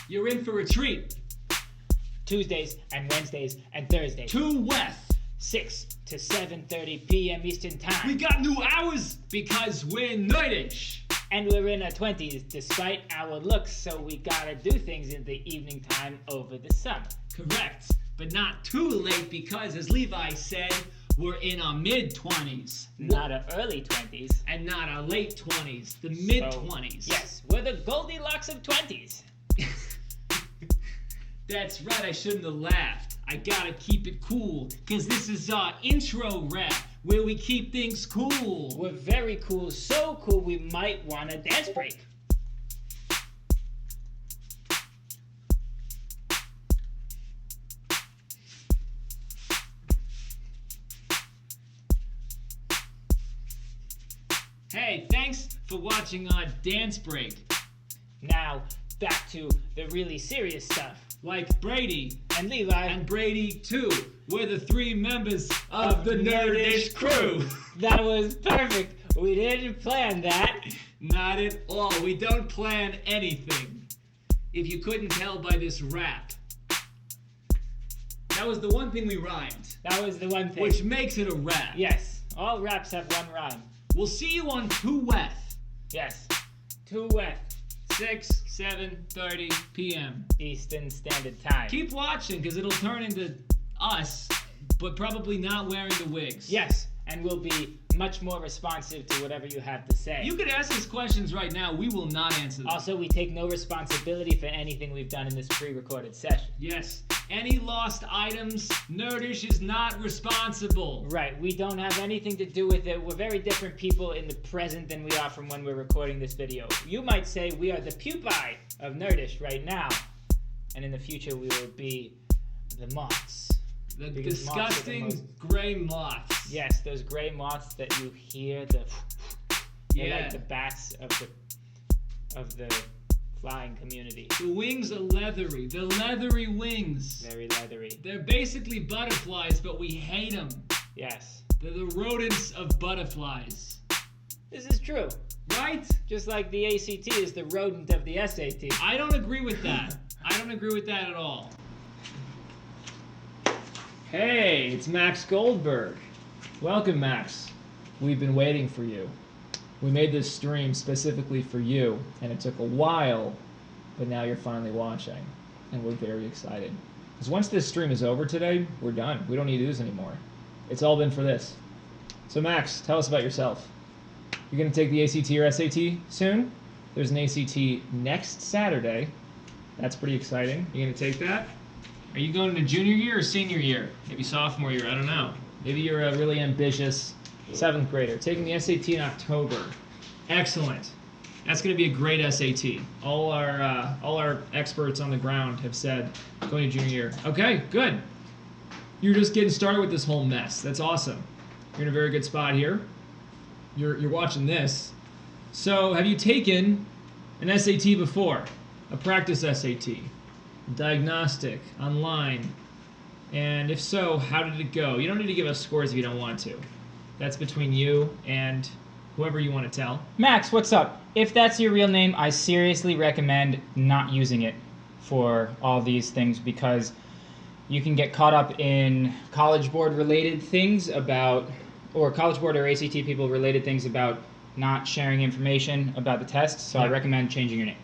You're in for a treat. Tuesdays and Wednesdays and Thursdays. 2 West. 6 to 7:30 p.m. Eastern Time. We got new hours because we're nerdish. And we're in our 20s despite our looks, so we gotta do things in the evening time over the summer. Correct, but not too late because, as Levi said, we're in our mid-20s. Not our early 20s. And not our late 20s, the mid-20s. So, yes, we're the Goldilocks of 20s. That's right, I shouldn't have laughed. I gotta keep it cool, because this is our intro rap, where we keep things cool. We're very cool, so cool we might want a dance break. Hey, thanks for watching our dance break. Now, back to the really serious stuff. Like Brady. And Levi. And Brady, too. We're the 3 members of the Nerdish crew. That was perfect. We didn't plan that. Not at all. We don't plan anything. If you couldn't tell by this rap. That was the one thing we rhymed. That was the one thing. Which makes it a rap. Yes. All raps have one rhyme. We'll see you on 2 West. Yes. 2 West. 6, 7:30 p.m. Eastern Standard Time. Keep watching, because it'll turn into us, but probably not wearing the wigs. Yes, and we'll be much more responsive to whatever you have to say. You could ask us questions right now. We will not answer them. Also, we take no responsibility for anything we've done in this pre-recorded session. Yes. Any lost items, Nerdish is not responsible. Right, we don't have anything to do with it. We're very different people in the present than we are from when we're recording this video. You might say we are the pupae of Nerdish right now, and in the future we will be the moths. The Because disgusting gray moths. Yes, those gray moths that you hear, they're like the bats of the flying community. The wings are leathery. They're leathery wings. Very leathery. They're basically butterflies, but we hate them. Yes. They're the rodents of butterflies. This is true. Right? Just like the ACT is the rodent of the SAT. I don't agree with that. I don't agree with that at all. Hey, it's Max Goldberg. Welcome, Max. We've been waiting for you. We made this stream specifically for you, and it took a while, but now you're finally watching, and we're very excited. Because once this stream is over today, we're done. We don't need to do this anymore. It's all been for this. So Max, tell us about yourself. You're going to take the ACT or SAT soon? There's an ACT next Saturday. That's pretty exciting. You going to take that? Are you going to junior year or senior year? Maybe sophomore year, I don't know. Maybe you're a really ambitious 7th grader. Taking the SAT in October. Excellent. That's going to be a great SAT. All our experts on the ground have said going to junior year. Okay, good. You're just getting started with this whole mess. That's awesome. You're in a very good spot here. You're watching this. So, have you taken an SAT before? A practice SAT? Diagnostic? Online? And if so, how did it go? You don't need to give us scores if you don't want to. That's between you and whoever you want to tell. Max, what's up? If that's your real name, I seriously recommend not using it for all these things because you can get caught up in College Board related things about, or College Board or ACT people related things about not sharing information about the test, so I recommend changing your name.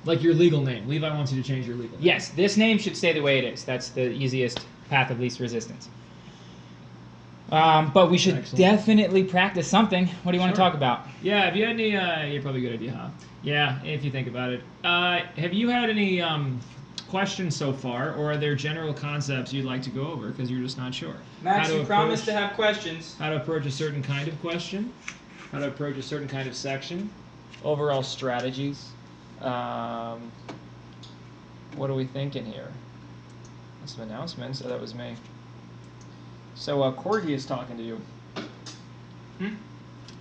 Like your legal name. Levi wants you to change your legal name. Yes, this name should stay the way it is. That's the easiest path of least resistance. But we should definitely practice something. What do you want to talk about? Yeah, have you had any, you're probably a good idea, huh? Yeah, if you think about it. Have you had any questions so far, or are there general concepts you'd like to go over because you're just not sure? Max, you promised to have questions. How to approach a certain kind of question, how to approach a certain kind of section, overall strategies. What are we thinking here? Some announcements. Oh, that was me. So, Corgi is talking to you.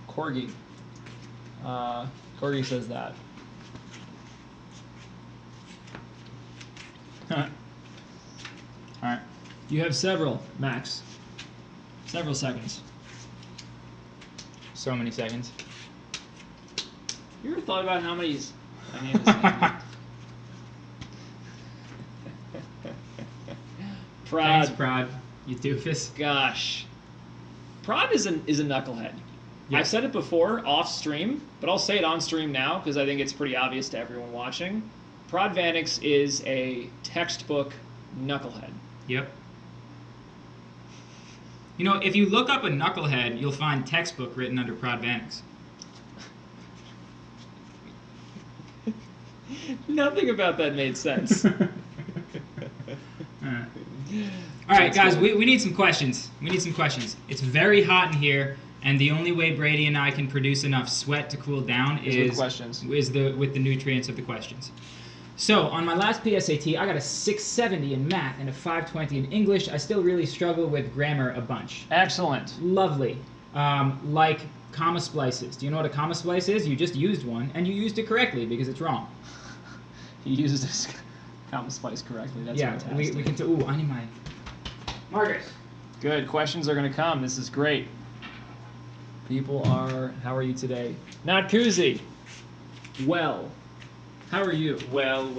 Corgi. Corgi says that. Alright. You have several, Max. Several seconds. So many seconds. You ever thought about how many... Prod. Thanks, Prod. You doofus. Gosh. Prod is a knucklehead. Yeah. I've said it before off stream, but I'll say it on stream now because I think it's pretty obvious to everyone watching. Prod Vanix is a textbook knucklehead. Yep. You know, if you look up a knucklehead, you'll find textbook written under Prod Vanix. Nothing about that made sense. All right, guys, we need some questions. We need some questions. It's very hot in here, and the only way Brady and I can produce enough sweat to cool down with questions. with the nutrients of the questions. So, on my last PSAT, I got a 670 in math and a 520 in English. I still really struggle with grammar a bunch. Excellent. Lovely. Like comma splices. Do you know what a comma splice is? You just used one, and you used it correctly because it's wrong. He used this comma splice correctly. That's fantastic. we can. Ooh, I need my markers. Good. Questions are going to come. This is great. People are. How are you today? Not koozie. Well. How are you? Well.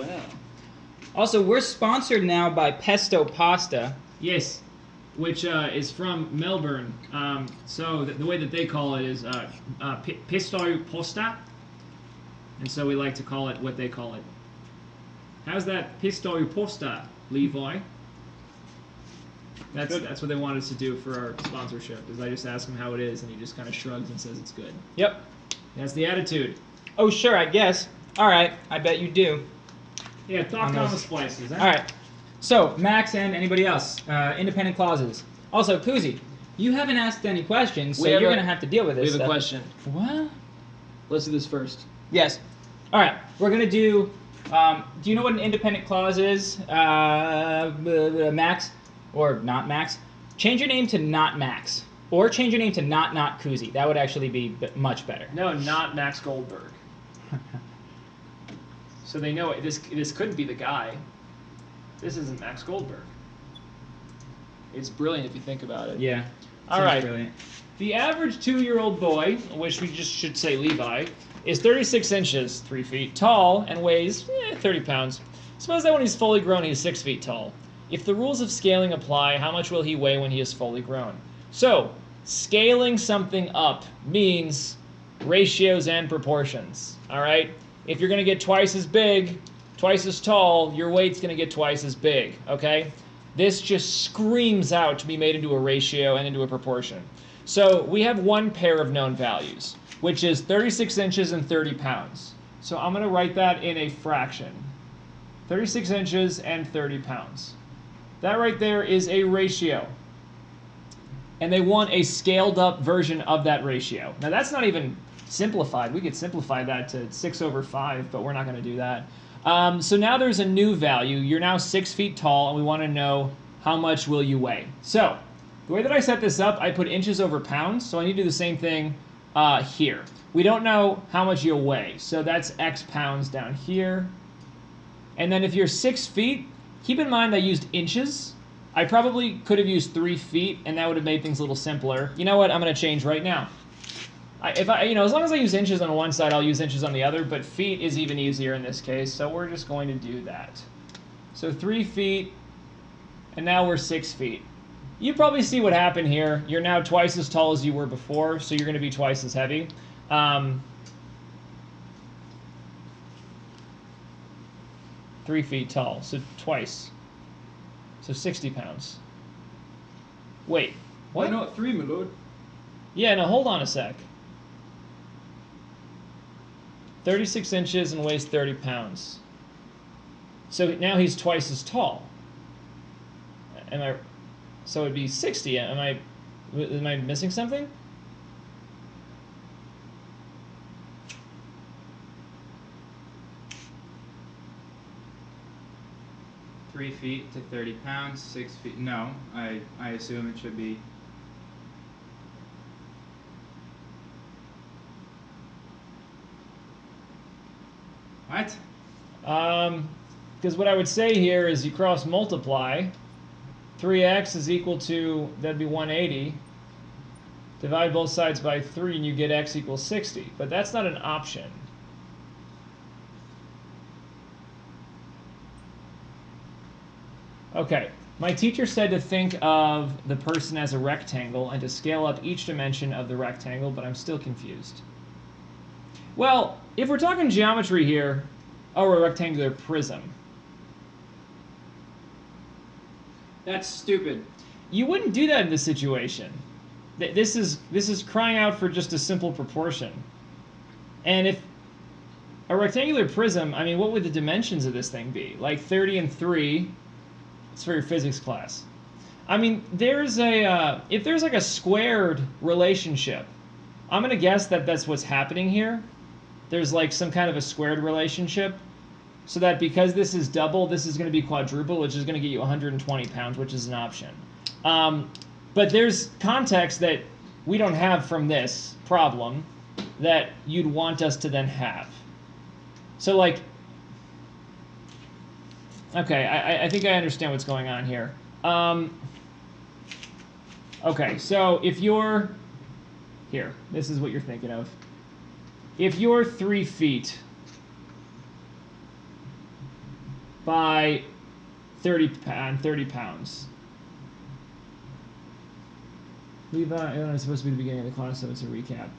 Also, we're sponsored now by Pesto Pasta. Yes. Which is from Melbourne. So the way that they call it is Pesto Pasta. And so we like to call it what they call it. How's that Pesto Pasta, Levi? That's what they want us to do for our sponsorship. Is I just ask him how it is, and he just kind of shrugs and says it's good. Yep. That's the attitude. Oh, sure, I guess. All right, I bet you do. Yeah, thought comma splices. Huh? All right. So, Max and anybody else, independent clauses. Also, Koozie, you haven't asked any questions, so you're going to have to deal with this We have stuff. a question. What? Let's do this first. Yes. All right, we're going to do you know what an independent clause is, Max? Or not Max? Change your name to not Max. Or change your name to not Koozie. That would actually be much better. No, not Max Goldberg. So they know this couldn't be the guy. This isn't Max Goldberg. It's brilliant if you think about it. Yeah. All right. Brilliant. The average 2-year-old boy, which we just should say Levi, is 36 inches, 3 feet tall, and weighs 30 pounds. Suppose that when he's fully grown, he's 6 feet tall. If the rules of scaling apply, how much will he weigh when he is fully grown? So, scaling something up means ratios and proportions, all right? If you're going to get twice as big, twice as tall, your weight's going to get twice as big, okay? This just screams out to be made into a ratio and into a proportion. So we have one pair of known values, which is 36 inches and 30 pounds. So I'm going to write that in a fraction. 36 inches and 30 pounds. That right there is a ratio. And they want a scaled up version of that ratio. Now that's not even simplified. We could simplify that to 6/5, but we're not going to do that. So now there's a new value. You're now 6 feet tall, and we want to know how much will you weigh. So the way that I set this up, I put inches over pounds, so I need to do the same thing here. We don't know how much you'll weigh, so that's X pounds down here. And then if you're 6 feet, keep in mind I used inches. I probably could have used 3 feet, and that would have made things a little simpler. You know what? I'm going to change right now. As long as I use inches on one side, I'll use inches on the other, but feet is even easier in this case, so we're just going to do that. So 3 feet, and now we're 6 feet. You probably see what happened here. You're now twice as tall as you were before, so you're going to be twice as heavy. 3 feet tall, so twice. So 60 pounds. Wait, what? Why not 3, my lord? Yeah, no, hold on a sec. 36 inches and weighs 30 pounds. So now he's twice as tall. So it'd be 60. Am I missing something? $3 feet to 30 pounds, 6 feet. No, I assume it should be. What? Because what I would say here is you cross multiply. 3x is equal to, that'd be 180. Divide both sides by 3 and you get x equals 60. But that's not an option. Okay, My teacher said to think of the person as a rectangle and to scale up each dimension of the rectangle, but I'm still confused. Well, if we're talking geometry here, or a rectangular prism. That's stupid. You wouldn't do that in this situation. This is crying out for just a simple proportion. And if a rectangular prism, I mean, what would the dimensions of this thing be? Like 30 and 3. It's for your physics class. I mean, there's a if there's like a squared relationship, I'm gonna guess that that's what's happening here. There's like some kind of a squared relationship, so that because this is double, this is going to be quadruple, which is going to get you 120 pounds, which is an option. But there's context that we don't have from this problem that you'd want us to then have. So like, okay, I think I understand what's going on here. Okay, so if you're, here, this is what you're thinking of. If you're 3 feet by 30 pounds. Levi, it's supposed to be the beginning of the class, so it's a recap.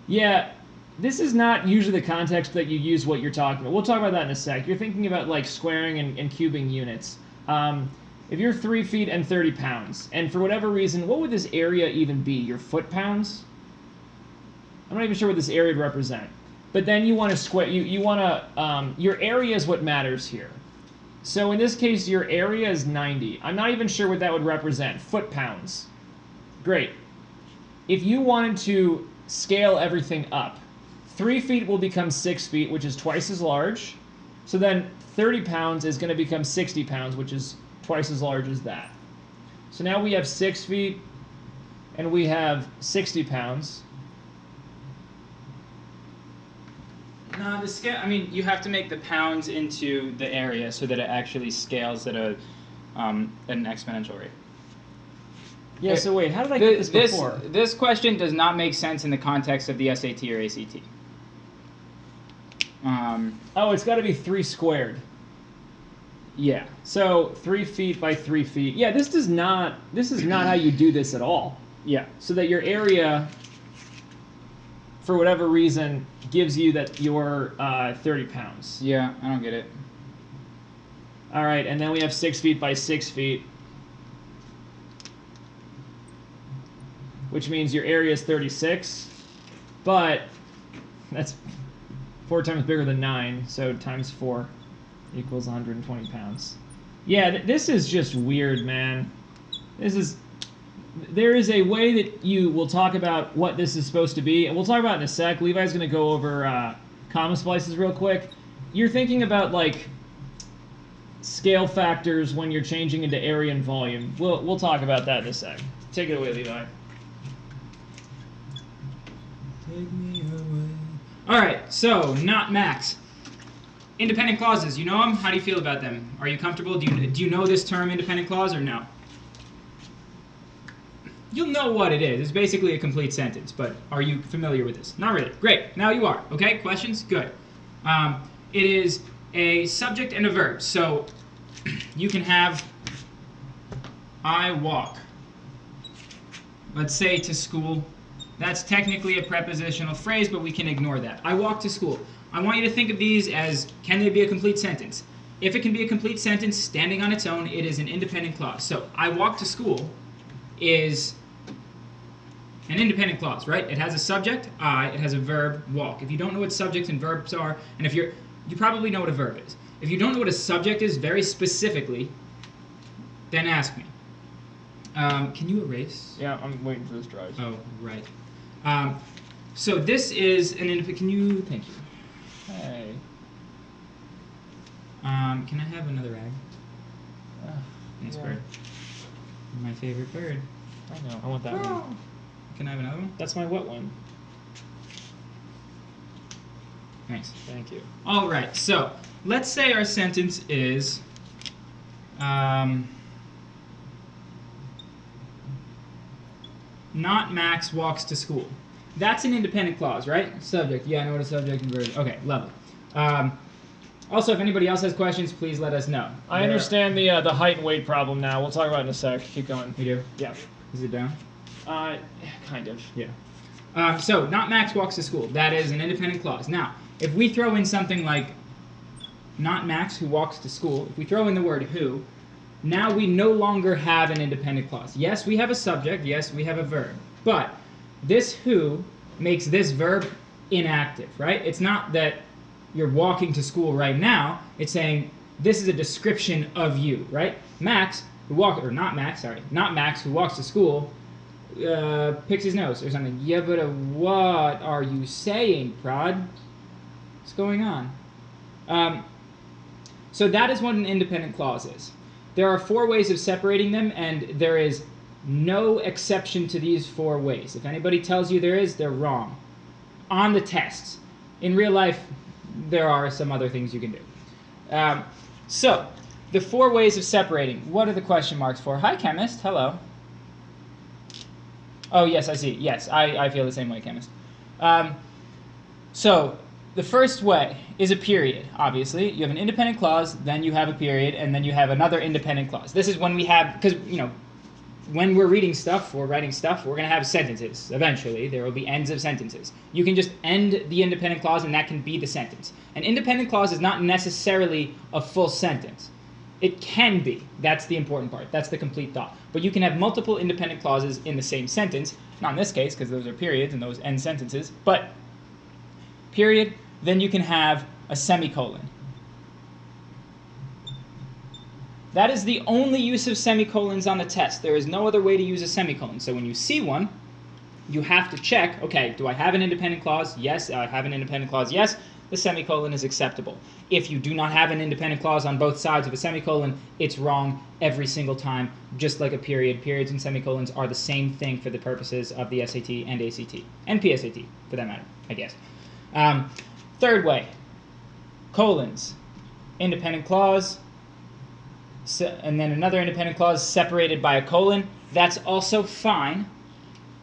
Yeah, this is not usually the context that you use what you're talking about. We'll talk about that in a sec. You're thinking about like squaring and cubing units. If you're 3 feet and 30 pounds, and for whatever reason, what would this area even be? Your foot pounds? I'm not even sure what this area would represent. But then you want to square. You want to. Your area is what matters here. So in this case, your area is 90. I'm not even sure what that would represent. Foot pounds. Great. If you wanted to scale everything up, 3 feet will become 6 feet, which is twice as large. So then 30 pounds is going to become 60 pounds, which is twice as large as that. So now we have 6 feet, and we have 60 pounds. No, the scale. I mean, you have to make the pounds into the area so that it actually scales at a an exponential rate. Yeah. So wait, how did I get this before? This question does not make sense in the context of the SAT or ACT. Oh, it's got to be 3 squared. Yeah. So 3 feet by 3 feet. Yeah, this is not how you do this at all. Yeah. So that your area, for whatever reason, gives you that you're 30 pounds. Yeah, I don't get it. All right, and then we have 6 feet by 6 feet, which means your area is 36, but that's 4 times bigger than 9, so times 4 equals 120 pounds. Yeah, this is just weird, man. There is a way that you will talk about what this is supposed to be, and we'll talk about it in a sec. Levi's going to go over comma splices real quick. You're thinking about like scale factors when you're changing into area and volume. We'll talk about that in a sec. Take it away, Levi. Take me away. All right, so not max. Independent clauses, you know them? How do you feel about them? Are you comfortable? Do you know this term, independent clause, or no? You'll know what it is. It's basically a complete sentence, but are you familiar with this? Not really. Great. Now you are. Okay, questions? Good. It is a subject and a verb. So you can have I walk. Let's say to school. That's technically a prepositional phrase, but we can ignore that. I walk to school. I want you to think of these as, can they be a complete sentence? If it can be a complete sentence standing on its own, it is an independent clause. So I walk to school is an independent clause, right? It has a subject, I, it has a verb, walk. If you don't know what subjects and verbs are, and if you probably know what a verb is. If you don't know what a subject is very specifically, then ask me. Can you erase? Yeah, I'm waiting for this dry. Oh, right. So this is an independent, can you, thank you. Hey. Can I have another rag? Nice yeah. bird. My favorite bird. I know, I want that one. Can I have another one? That's my wet one. Thanks. Thank you. All right, so let's say our sentence is, not Max walks to school. That's an independent clause, right? Subject, yeah, I know what a subject and verb is. Okay, level. Also, if anybody else has questions, please let us know. I understand the height and weight problem now. We'll talk about it in a sec. Keep going. You do? Yeah. Is it down? Kind of. Yeah. So, not Max walks to school. That is an independent clause. Now, if we throw in something like not Max who walks to school, if we throw in the word who, now we no longer have an independent clause. Yes, we have a subject. Yes, we have a verb. But this who makes this verb inactive, right? It's not that you're walking to school right now. It's saying this is a description of you, right? Max, who walks, or not Max, sorry, not Max, who walks to school, picks his nose or something. Yeah, but what are you saying, Prod? What's going on? So that is what an independent clause is. There are 4 ways of separating them, and there is no exception to these 4 ways. If anybody tells you there is, they're wrong. On the tests. In real life, there are some other things you can do. So, the 4 ways of separating. What are the question marks for? Hi, chemist. Hello. Oh, yes, I see. Yes, I feel the same way, chemist. So, the first way is a period, obviously. You have an independent clause, then you have a period, and then you have another independent clause. This is when we have, because, when we're reading stuff or writing stuff, we're going to have sentences. Eventually, there will be ends of sentences. You can just end the independent clause, and that can be the sentence. An independent clause is not necessarily a full sentence. It can be. That's the important part. That's the complete thought. But you can have multiple independent clauses in the same sentence. Not in this case, because those are periods and those end sentences. But period, then you can have a semicolon. That is the only use of semicolons on the test. There is no other way to use a semicolon. So when you see one, you have to check, okay, do I have an independent clause? Yes, I have an independent clause. Yes, the semicolon is acceptable. If you do not have an independent clause on both sides of a semicolon, it's wrong every single time, just like a period. Periods and semicolons are the same thing for the purposes of the SAT and ACT, and PSAT, for that matter, I guess. Third way, colons, independent clause, and then another independent clause separated by a colon. That's also fine.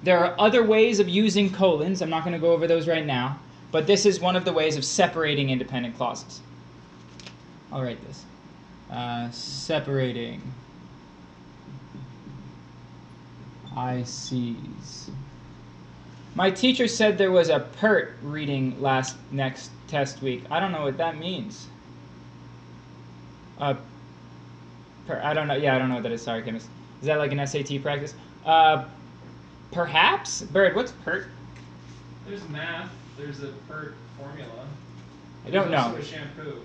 There are other ways of using colons. I'm not going to go over those right now, but this is one of the ways of separating independent clauses. I'll write this. Separating ICs. My teacher said there was a PERT reading next test week. I don't know what that means. I don't know. Yeah, I don't know what that is. Sorry, chemist. Is that like an SAT practice? Perhaps? Bird, what's PERT? There's math. There's a PERT formula. I don't know. There's also a shampoo.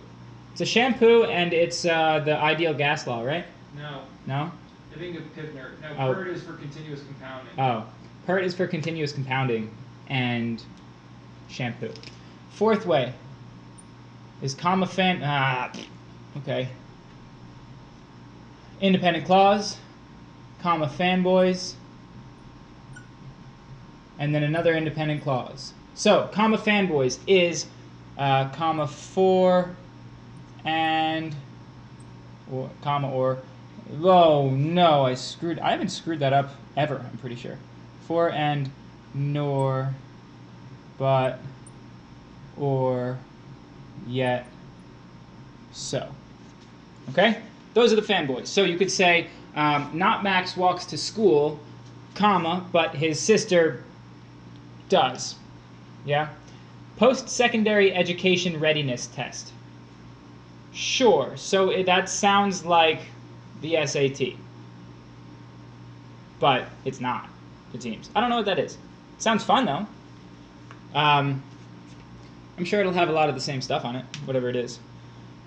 It's a shampoo, and it's the ideal gas law, right? No. No? I think of Pivner. No, Oh. PERT is for continuous compounding. Oh. PERT is for continuous compounding and shampoo. Fourth way is comma okay. Independent clause, comma fanboys, and then another independent clause. So, comma fanboys is comma for and or comma or. Oh no, I haven't screwed that up ever, I'm pretty sure. For and nor but or yet so. Okay? Those are the fanboys. So you could say, not Max walks to school, comma, but his sister does. Yeah? Post-secondary education readiness test. Sure. So that sounds like the SAT. But it's not, it seems. I don't know what that is. It sounds fun, though. I'm sure it'll have a lot of the same stuff on it, whatever it is.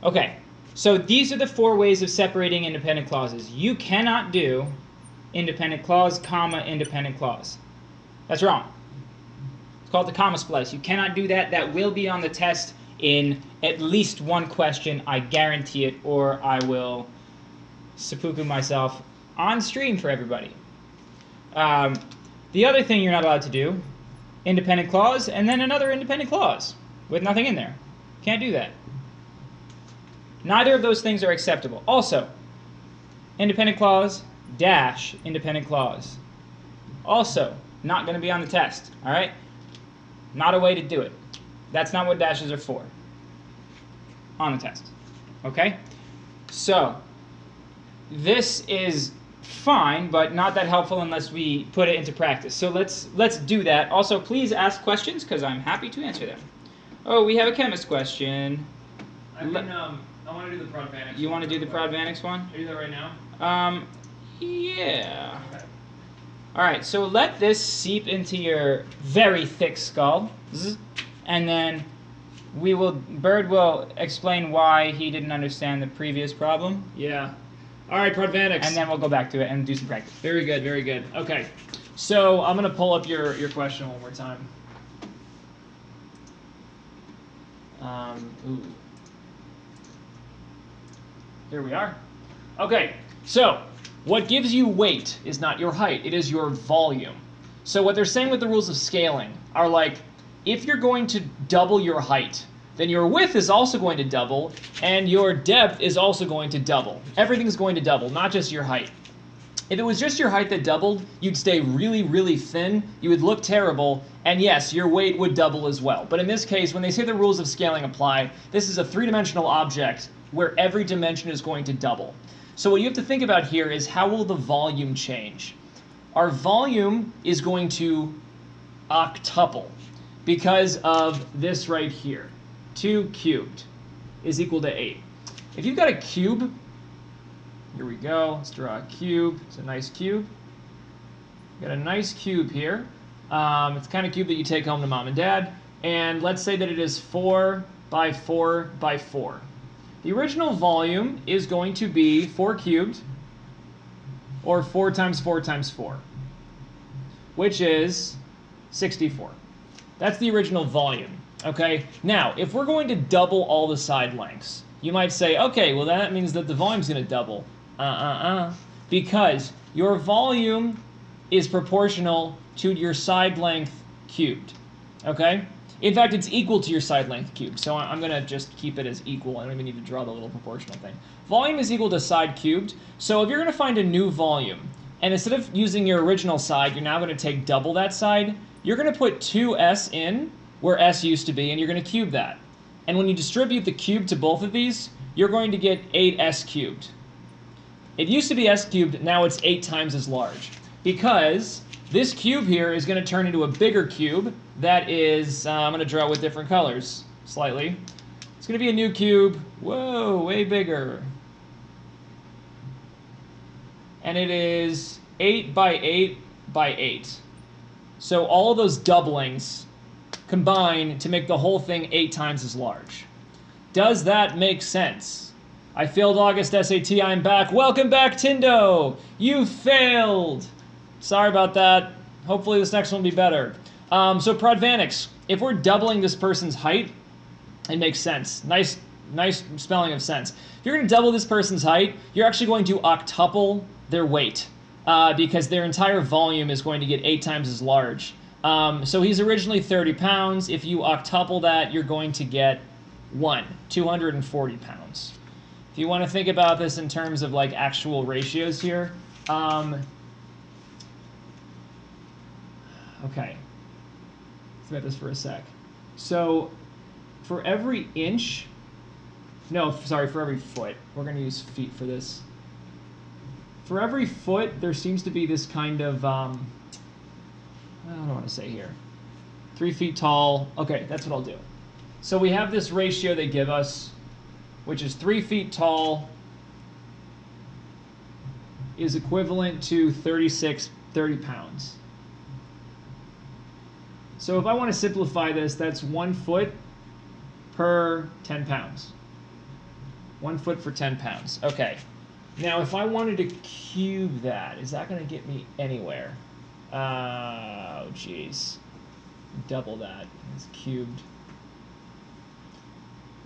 Okay. So these are the 4 ways of separating independent clauses. You cannot do independent clause, comma, independent clause. That's wrong. It's called the comma splice. You cannot do that. That will be on the test in at least one question. I guarantee it, or I will seppuku myself on stream for everybody. The other thing you're not allowed to do, independent clause, and then another independent clause with nothing in there. Can't do that. Neither of those things are acceptable. Also, independent clause, dash, independent clause. Also, not going to be on the test, all right? Not a way to do it. That's not what dashes are for. on the test. Okay? So, this is fine, but not that helpful unless we put it into practice. So let's do that. Also, please ask questions because I'm happy to answer them. Oh, we have a chemist question. I want to do the Prodvanix. You want to do the Prodvanix one? Can you do that right now? Yeah. Okay. All right, so let this seep into your very thick skull, and then Bird will explain why he didn't understand the previous problem. Yeah. All right, Prodvanix. And then we'll go back to it and do some practice. Very good, very good. Okay, so I'm going to pull up your question one more time. Here we are. Okay, so what gives you weight is not your height, it is your volume. So what they're saying with the rules of scaling are like, if you're going to double your height, then your width is also going to double, and your depth is also going to double. Everything's going to double, not just your height. If it was just your height that doubled, you'd stay really, really thin, you would look terrible, and yes, your weight would double as well. But in this case, when they say the rules of scaling apply, this is a three-dimensional object where every dimension is going to double. So what you have to think about here is how will the volume change? Our volume is going to octuple because of this right here. 2 cubed is equal to 8. If you've got a cube, here we go, let's draw a cube. It's a nice cube. Got a nice cube here. It's the kind of cube that you take home to mom and dad. And let's say that it is 4 by 4 by 4. The original volume is going to be 4 cubed, or 4 times 4 times 4, which is 64. That's the original volume. Okay, now if we're going to double all the side lengths, you might say, okay, well that means that the volume's going to double. Because your volume is proportional to your side length cubed. Okay? In fact, it's equal to your side length cubed, so I'm going to just keep it as equal. I don't even need to draw the little proportional thing. Volume is equal to side cubed, so if you're going to find a new volume, and instead of using your original side, you're now going to take double that side, you're going to put 2s in where s used to be, and you're going to cube that. And when you distribute the cube to both of these, you're going to get 8s cubed. It used to be s cubed, now it's 8 times as large. Because this cube here is going to turn into a bigger cube that is, I'm going to draw with different colors, slightly. It's going to be a new cube, whoa, way bigger. And it is 8 by 8 by 8. So all of those doublings combine to make the whole thing 8 times as large. Does that make sense? I failed August SAT, I'm back. Welcome back, Tindo! You failed! Sorry about that. Hopefully this next one will be better. So Prodvanix, if we're doubling this person's height, it makes sense. Nice spelling of sense. If you're going to double this person's height, you're actually going to octuple their weight because their entire volume is going to get 8 times as large. So he's originally 30 pounds. If you octuple that, you're going to get 240 pounds. If you want to think about this in terms of like actual ratios here, okay, let's about this for a sec. So for every inch, for every foot, we're going to use feet for this. For every foot, there seems to be this kind of, I don't want to say here, 3 feet tall. Okay, that's what I'll do. So we have this ratio they give us, which is 3 feet tall is equivalent to 30 pounds. So if I want to simplify this, that's 1 foot per 10 pounds. 1 foot for 10 pounds. Okay. Now, if I wanted to cube that, is that going to get me anywhere? Oh, jeez. Double that. It's cubed.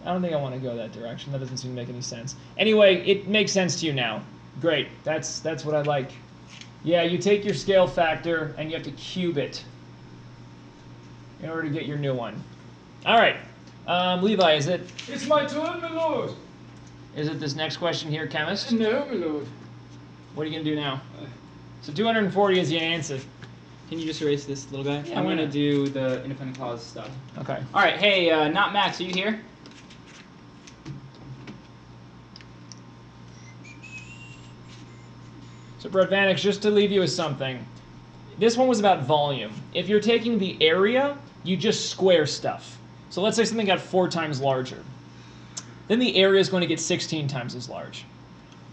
I don't think I want to go that direction. That doesn't seem to make any sense. Anyway, it makes sense to you now. Great. That's what I like. Yeah, you take your scale factor and you have to cube it in order to get your new one. All right. Levi, is it? It's my turn, my lord. Is it this next question here, chemist? No, my lord. What are you going to do now? So 240 is the answer. Can you just erase this little guy? Yeah, I'm why going to not? do the independent clause stuff. Okay. All right, hey, not Max, are you here? So for advantage, just to leave you with something, this one was about volume. If you're taking the area, you just square stuff. So let's say something got 4 times larger. Then the area is going to get 16 times as large.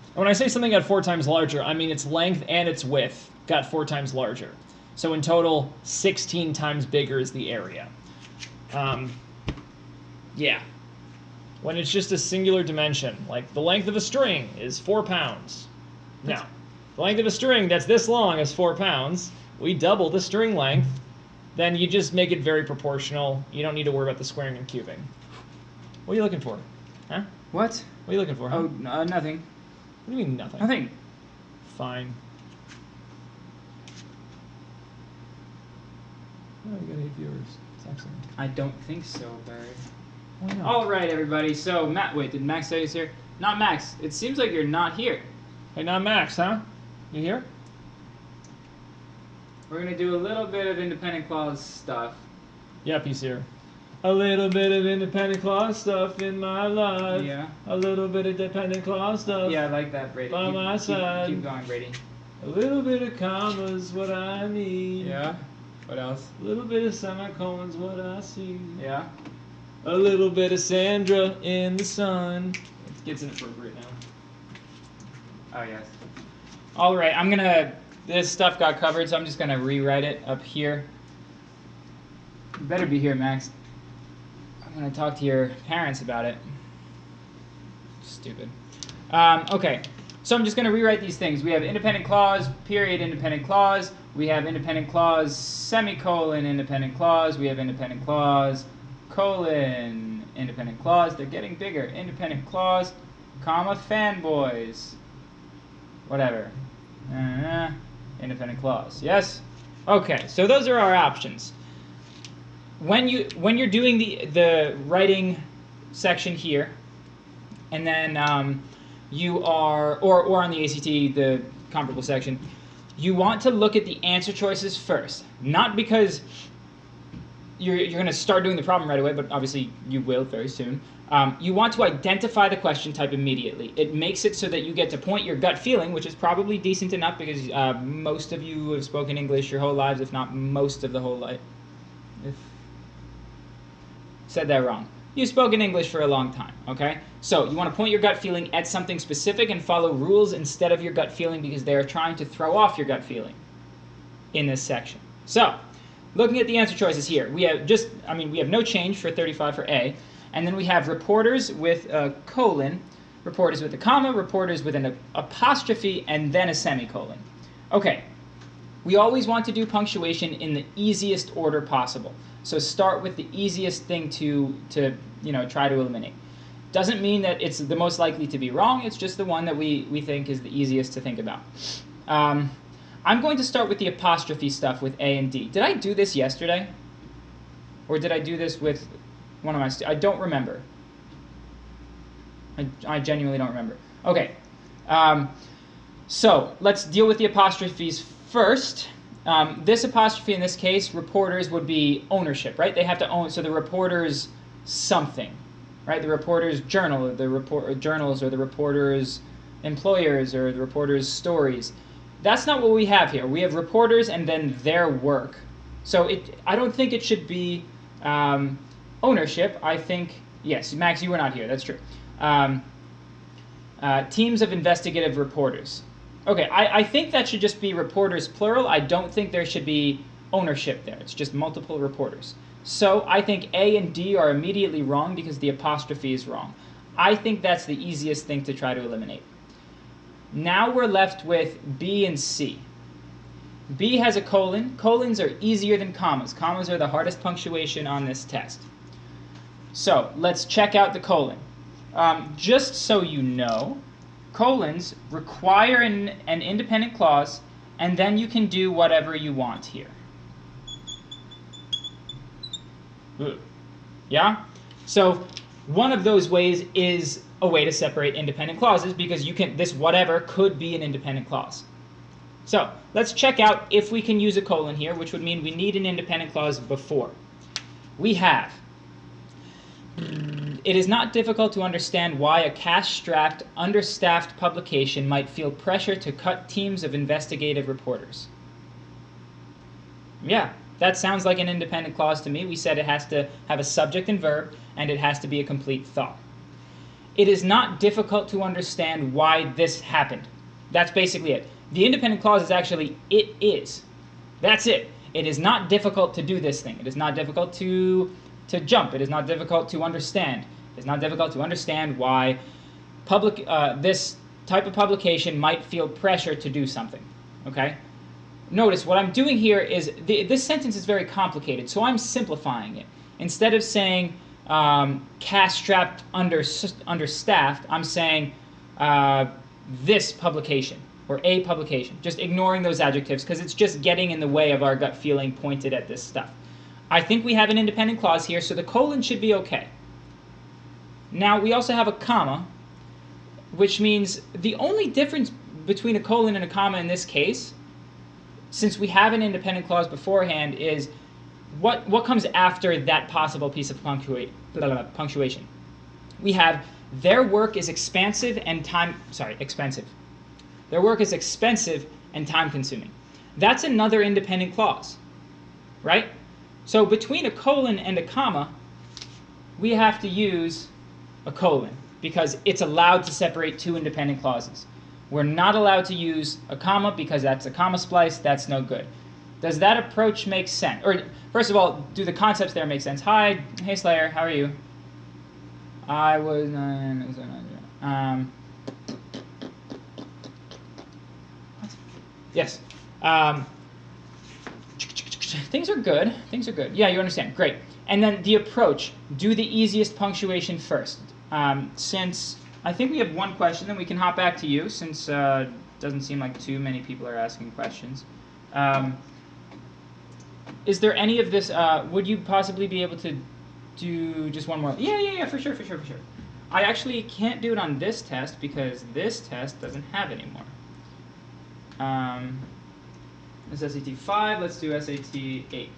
And when I say something got 4 times larger, I mean its length and its width got 4 times larger. So in total, 16 times bigger is the area. Yeah. When it's just a singular dimension, like the length of a string is 4 pounds. Now, the length of a string that's this long is 4 pounds. We double the string length, then you just make it very proportional. You don't need to worry about the squaring and cubing. What are you looking for? Huh? What? What are you looking for? Huh? Oh, nothing. What do you mean nothing? Nothing. Fine. Oh, you got 8 viewers. It's excellent. I don't think so, Barry. Why not? All right, everybody. So, wait, did Max say he's here? Not Max. It seems like you're not here. Hey, not Max, huh? You here? We're going to do a little bit of independent clause stuff. Yep, he's here. A little bit of independent clause stuff in my life. Yeah. A little bit of dependent clause stuff. Yeah, I like that, Brady. By my side. Keep going, Brady. A little bit of commas, what I need. Yeah. What else? A little bit of semicolons, what I see. Yeah. A little bit of Sandra in the sun. It gets inappropriate now. Oh, yes. All right, this stuff got covered, so I'm just going to rewrite it up here. You better be here, Max. I'm going to talk to your parents about it. Stupid. Okay, so I'm just going to rewrite these things. We have independent clause, period, independent clause. We have independent clause, semicolon, independent clause. We have independent clause, colon, independent clause. They're getting bigger. Independent clause, comma, fanboys. Whatever. Independent clause. Yes? Okay, so those are our options. When you're doing the writing section here, and then you are, or on the ACT, the comparable section, you want to look at the answer choices first. Not because you're going to start doing the problem right away, but obviously you will very soon. You want to identify the question type immediately. It makes it so that you get to point your gut feeling, which is probably decent enough because most of you have spoken English your whole lives, if not most of the whole life. Said that wrong. You've spoken English for a long time, okay? So you want to point your gut feeling at something specific and follow rules instead of your gut feeling because they are trying to throw off your gut feeling in this section. So, looking at the answer choices here, we have we have no change for 35 for A. And then we have reporters with a colon, reporters with a comma, reporters with an apostrophe, and then a semicolon. Okay, we always want to do punctuation in the easiest order possible. So start with the easiest thing to try to eliminate. Doesn't mean that it's the most likely to be wrong, it's just the one that we think is the easiest to think about. I'm going to start with the apostrophe stuff with A and D. Did I do this yesterday? Or did I do this with one of my I don't remember. I genuinely don't remember. Okay. So let's deal with the apostrophes first. This apostrophe in this case, reporters, would be ownership, right? They have to own, so the reporter's something, right? The reporter's journal, journals, or the reporter's employers, or the reporter's stories. That's not what we have here. We have reporters and then their work. So I don't think it should be ownership. I think, yes, Max, you were not here. That's true. Teams of investigative reporters. Okay, I think that should just be reporters plural. I don't think there should be ownership there. It's just multiple reporters. So I think A and D are immediately wrong because the apostrophe is wrong. I think that's the easiest thing to try to eliminate. Now we're left with B and C. B has a colon. Colons are easier than commas. Commas are the hardest punctuation on this test. So let's check out the colon. Just so you know, colons require an independent clause, and then you can do whatever you want here. Yeah? So one of those ways is a way to separate independent clauses because this whatever could be an independent clause. So let's check out if we can use a colon here, which would mean we need an independent clause before. We have It is not difficult to understand why a cash-strapped, understaffed publication might feel pressure to cut teams of investigative reporters. Yeah, that sounds like an independent clause to me. We said it has to have a subject and verb, and it has to be a complete thought. It is not difficult to understand why this happened. That's basically it. The independent clause is actually, it is. That's it. It is not difficult to do this thing. It is not difficult to jump. It is not difficult to understand. It is not difficult to understand why this type of publication might feel pressure to do something. Okay? Notice what I'm doing here is, this sentence is very complicated, so I'm simplifying it. Instead of saying cash-strapped, understaffed, I'm saying this publication, or a publication. Just ignoring those adjectives, because it's just getting in the way of our gut feeling pointed at this stuff. I think we have an independent clause here, so the colon should be okay. Now, we also have a comma, which means the only difference between a colon and a comma in this case, since we have an independent clause beforehand, is what comes after that possible piece of punctuation. We have their work is expensive and expensive. Their work is expensive and time-consuming. That's another independent clause, right? So between a colon and a comma, we have to use a colon because it's allowed to separate two independent clauses. We're not allowed to use a comma because that's a comma splice. That's no good. Does that approach make sense? Or first of all, do the concepts there make sense? Hi, hey Slayer, how are you? I was yes. Things are good. Things are good. Yeah, you understand. Great. And then the approach. Do the easiest punctuation first. Since I think we have one question, then we can hop back to you since it doesn't seem like too many people are asking questions. Is there any of this? Would you possibly be able to do just one more? Yeah, for sure. I actually can't do it on this test because this test doesn't have it anymore. It's SAT 5. Let's do SAT 8.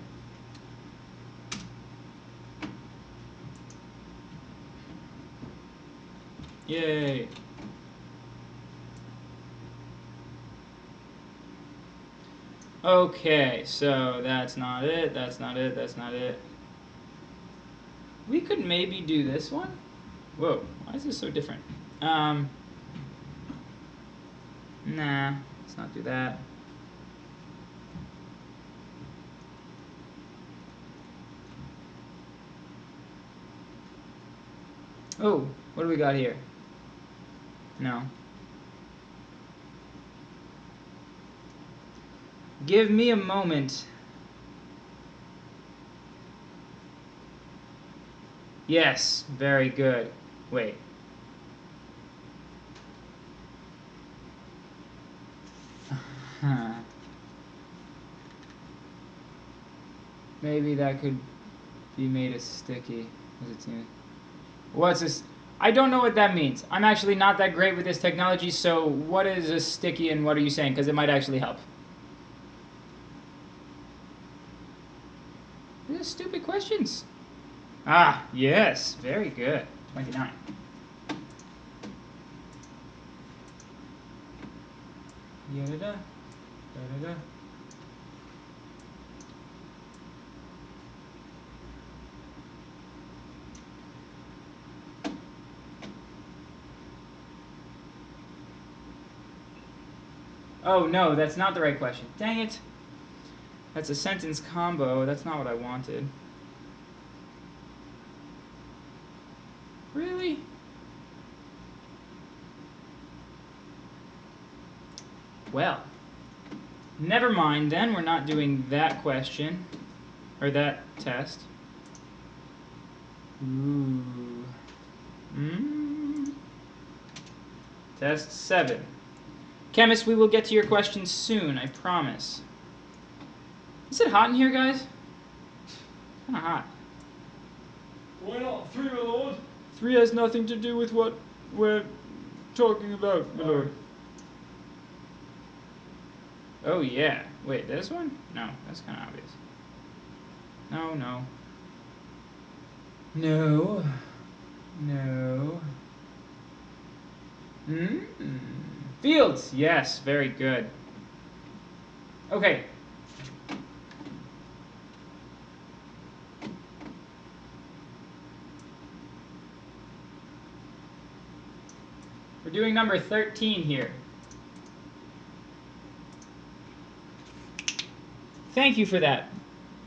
Yay. Okay, so that's not it, that's not it, that's not it. We could maybe do this one. Whoa, why is this so different? Nah, let's not do that. Oh, what do we got here? No. Give me a moment. Yes, very good. Wait. Maybe that could be made as sticky as it seems. What's this? I don't know what that means. I'm actually not that great with this technology, so what is a sticky and what are you saying? Because it might actually help. These are stupid questions. Ah, yes. Very good. 29. Da-da-da. Da-da-da. Oh, no, that's not the right question. Dang it. That's a sentence combo. That's not what I wanted. Really? Well, never mind then. We're not doing that question. Or that test. Ooh. Test 7. Chemist, we will get to your questions soon, I promise. Is it hot in here, guys? Kind of hot. Why not 3, my lord? 3 has nothing to do with what we're talking about, my lord. Oh, yeah. Wait, this one? No, that's kind of obvious. No. No. No. Fields. Yes, very good. Okay. We're doing number 13 here. Thank you for that.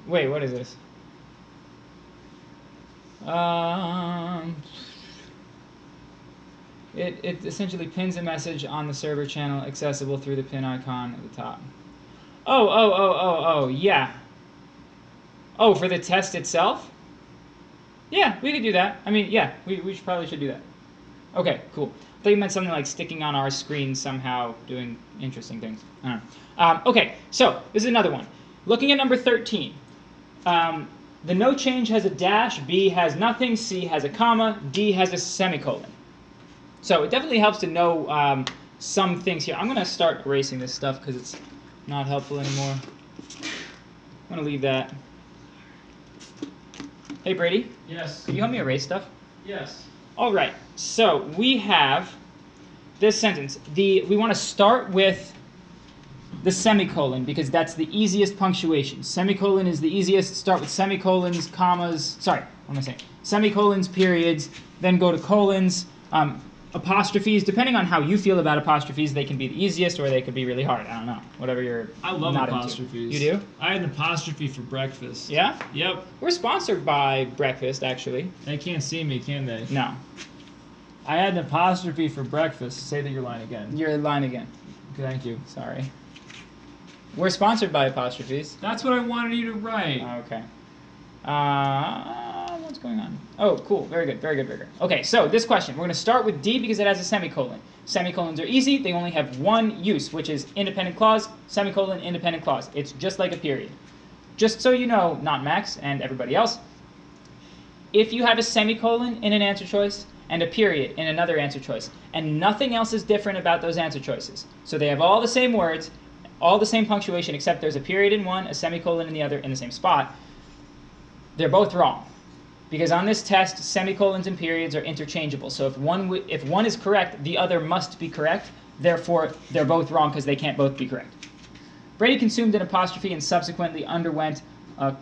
Wait, what is this? It essentially pins a message on the server channel accessible through the pin icon at the top. Oh, yeah. Oh, for the test itself? Yeah, we could do that. I mean, yeah, we probably should do that. Okay, cool. I thought you meant something like sticking on our screen somehow, doing interesting things. I don't know. Okay, so this is another one. Looking at number 13. The no change has a dash, B has nothing, C has a comma, D has a semicolon. So it definitely helps to know some things here. I'm going to start erasing this stuff because it's not helpful anymore. I'm going to leave that. Hey, Brady. Yes. Could you help me erase stuff? Yes. All right. So we have this sentence. We want to start with the semicolon because that's the easiest punctuation. Semicolon is the easiest. Start with semicolons, commas. Sorry, what am I saying? Semicolons, periods, then go to colons. Apostrophes, depending on how you feel about apostrophes, they can be the easiest or they could be really hard. I don't know. Whatever you're I love not apostrophes. Into. You do? I had an apostrophe for breakfast. Yeah? Yep. We're sponsored by breakfast, actually. They can't see me, can they? No. I had an apostrophe for breakfast. Say that your line again. Your line again. Thank you. Sorry. We're sponsored by apostrophes. That's what I wanted you to write. Okay. What's going on? Oh, cool. Very good. Very good. Very good. Okay, so this question. We're going to start with D because it has a semicolon. Semicolons are easy. They only have one use, which is independent clause, semicolon, independent clause. It's just like a period. Just so you know, not Max and everybody else, if you have a semicolon in an answer choice and a period in another answer choice, and nothing else is different about those answer choices, so they have all the same words, all the same punctuation, except there's a period in one, a semicolon in the other, in the same spot, they're both wrong. Because on this test, semicolons and periods are interchangeable. So if one is correct, the other must be correct. Therefore, they're both wrong because they can't both be correct. Brady consumed an apostrophe and subsequently underwent a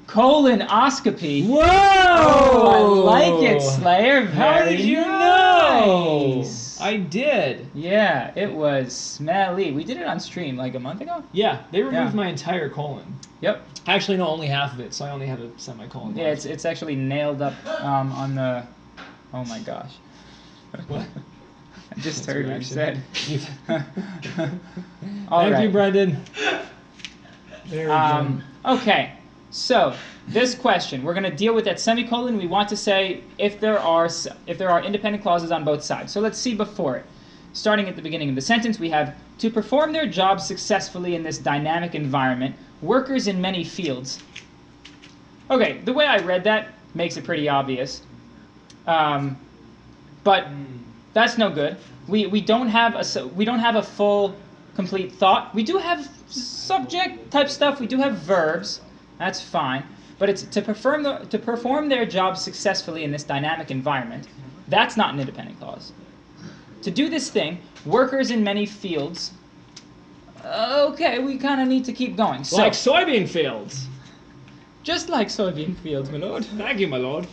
colonoscopy. Whoa! Oh, I like it, Slayer. How Very did you nice. know? I did. Yeah, it was smelly. We did it on stream like a month ago. Yeah, they removed Yeah. my entire colon. Yep. Actually, no, only half of it, so I only have a semicolon. Yeah, it's actually nailed up on the. Oh my gosh. What? I just That's heard your what you action. said. All Thank right. you, Brendan. There we go. Okay, so this question, we're going to deal with that semicolon. We want to say if there are independent clauses on both sides. So let's see before it. Starting at the beginning of the sentence, we have, to perform their jobs successfully in this dynamic environment, workers in many fields. Okay, the way I read that makes it pretty obvious. But that's no good. We don't have a full, complete thought. We do have subject type stuff. We do have verbs. That's fine. But it's to perform their job successfully in this dynamic environment. That's not an independent clause. To do this thing, workers in many fields. Okay, we kind of need to keep going. So, Like soybean fields. just like soybean fields, my lord. Thank you, my lord.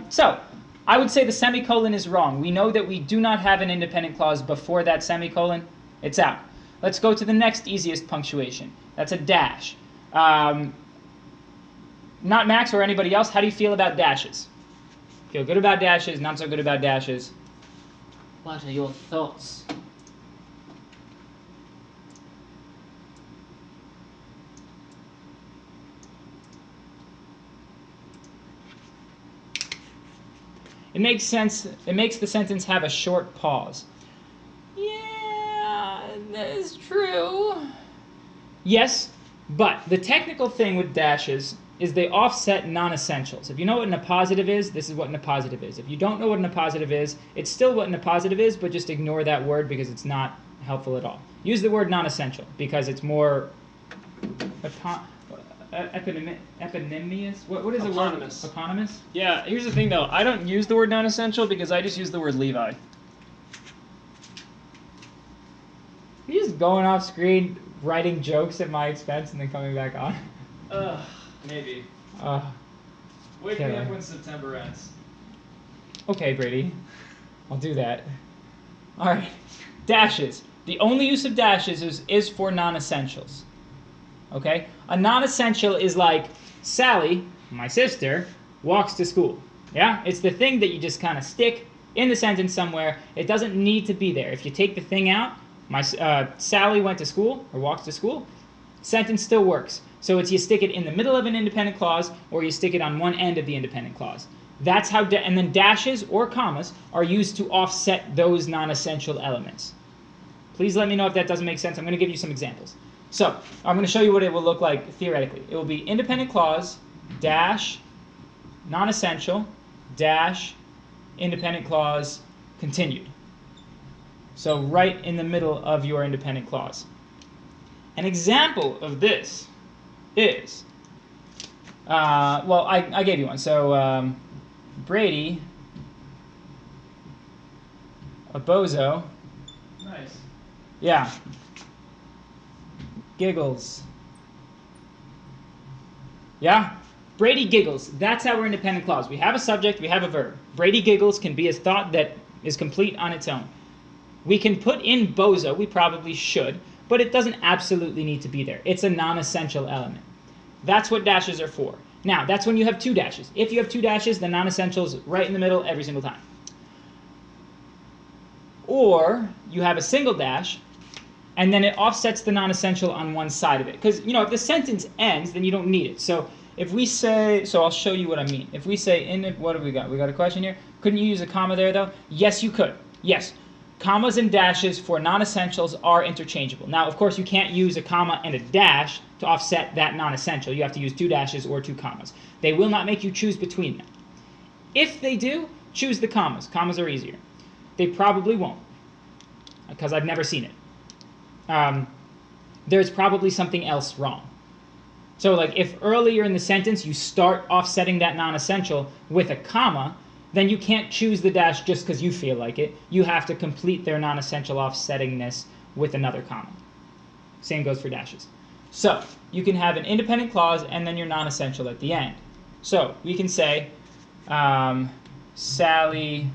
So, I would say the semicolon is wrong. We know that we do not have an independent clause before that semicolon. It's out. Let's go to the next easiest punctuation. That's a dash. Not Max or anybody else. How do you feel about dashes? Feel good about dashes, not so good about dashes. What are your thoughts? It makes sense. It makes the sentence have a short pause. Yeah, that is true. Yes, but the technical thing with dashes is they offset non-essentials. If you know what an appositive is, this is what an appositive is. If you don't know what an appositive is, it's still what an appositive is, but just ignore that word because it's not helpful at all. Use the word non-essential because it's more eponymous? What is Eponymous. the word? Eponymous? Yeah, here's the thing though. I don't use the word non-essential because I just use the word Levi. You're just going off screen, writing jokes at my expense, and then coming back on. Maybe. Wake me me up up when September ends. Okay, Brady. I'll do that. All right. Dashes. The only use of dashes is for non-essentials. Okay? A non-essential is like Sally, my sister, walks to school. Yeah? It's the thing that you just kind of stick in the sentence somewhere. It doesn't need to be there. If you take the thing out, Sally went to school or walks to school, sentence still works. So it's you stick it in the middle of an independent clause or you stick it on one end of the independent clause. That's how, and then dashes or commas are used to offset those non-essential elements. Please let me know if that doesn't make sense. I'm going to give you some examples. So I'm going to show you what it will look like theoretically. It will be independent clause, dash, non-essential, dash, independent clause, continued. So right in the middle of your independent clause. An example of this is, well, I gave you one. So Brady, a bozo. Nice. Yeah. Giggles. Yeah? Brady giggles. That's our independent clause. We have a subject, we have a verb. Brady giggles can be a thought that is complete on its own. We can put in bozo, we probably should, but it doesn't absolutely need to be there. It's a non-essential element. That's what dashes are for. Now, that's when you have two dashes. If you have two dashes, the non-essential's right in the middle every single time. Or you have a single dash, and then it offsets the non-essential on one side of it. Because, you know, if the sentence ends, then you don't need it. So if we say, so I'll show you what I mean. If we say, what have we got? We got a question here. Couldn't you use a comma there, though? Yes, you could. Yes. Commas and dashes for non-essentials are interchangeable. Now, of course, you can't use a comma and a dash to offset that non-essential. You have to use two dashes or two commas. They will not make you choose between them. If they do, choose the commas. Commas are easier. They probably won't, because I've never seen it. There's probably something else wrong. So like if earlier in the sentence you start offsetting that non-essential with a comma, then you can't choose the dash just because you feel like it. You have to complete their non-essential offsettingness with another comma. Same goes for dashes. So you can have an independent clause and then your non-essential at the end. So we can say Sally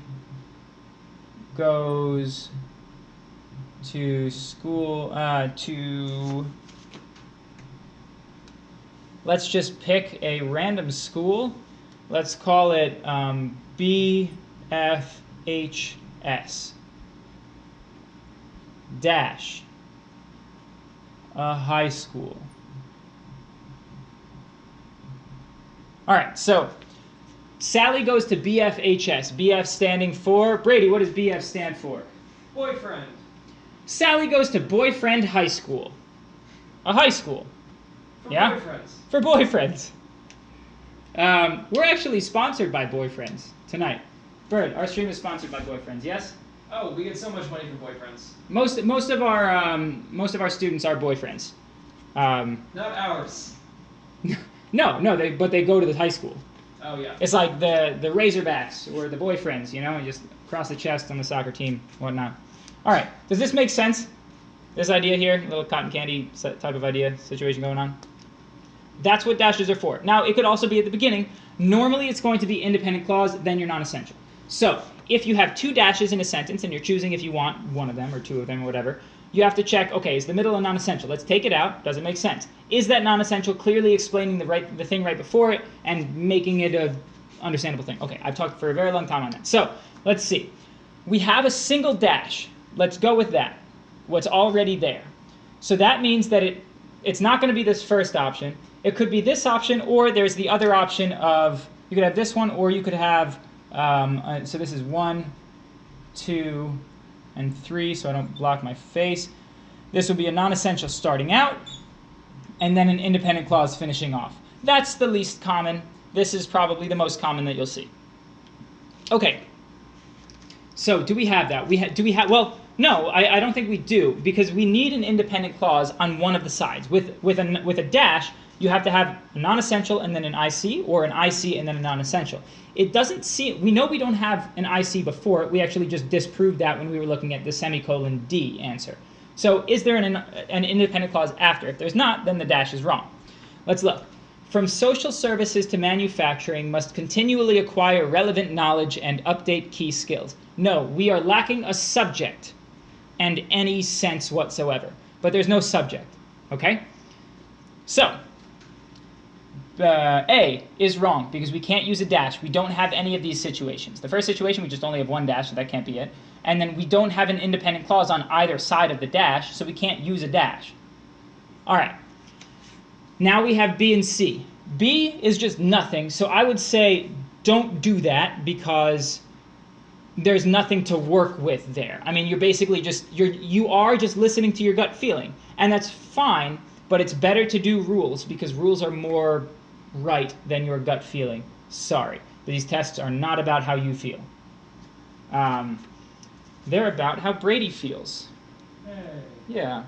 goes to school let's just pick a random school. Let's call it BFHS dash a high school. All right, so Sally goes to BFHS. BF standing for, Brady, what does BF stand for? Boyfriend. Sally goes to Boyfriend High School. A high school. For Yeah? boyfriends. For boyfriends. We're actually sponsored by Boyfriends tonight. Bird, our stream is sponsored by Boyfriends, yes? Oh, we get so much money for boyfriends. Most of our students are boyfriends. Not ours. No, but they go to the high school. Oh yeah. It's like the Razorbacks or the Boyfriends, you know, just across the chest on the soccer team, whatnot. All right, does this make sense? This idea here, a little cotton candy type of idea, situation going on. That's what dashes are for. Now, it could also be at the beginning. Normally, it's going to be independent clause, then your non-essential. So, if you have two dashes in a sentence and you're choosing if you want one of them or two of them or whatever, you have to check, okay, is the middle a non-essential? Let's take it out. Does it make sense? Is that non-essential clearly explaining the thing right before it and making it a understandable thing? Okay, I've talked for a very long time on that. So, let's see. We have a single dash. Let's go with that. What's already there. So that means that it's not going to be this first option. It could be this option, or there's the other option of, you could have this one, or you could have, so this is 1, 2, and 3, so I don't block my face. This would be a non-essential starting out, and then an independent clause finishing off. That's the least common. This is probably the most common that you'll see. Okay. So do we have that? Well, no, I don't think we do, because we need an independent clause on one of the sides. With a dash, You have to have a non-essential and then an IC, or an IC and then a non-essential. It doesn't seem, we know we don't have an IC before it. We actually just disproved that when we were looking at the semicolon D answer. So is there an independent clause after? If there's not, then the dash is wrong. Let's look. From social services to manufacturing must continually acquire relevant knowledge and update key skills. No, we are lacking a subject and any sense whatsoever. But there's no subject, okay? So, A is wrong because we can't use a dash. We don't have any of these situations. The first situation, we just only have one dash, so that can't be it. And then we don't have an independent clause on either side of the dash, so we can't use a dash. All right. Now we have B and C. B is just nothing, so I would say don't do that because there's nothing to work with there. I mean, you're basically just, you are just listening to your gut feeling, and that's fine, but it's better to do rules because rules are more right than your gut feeling. Sorry. These tests are not about how you feel. They're about how Brady feels. Hey. Yeah.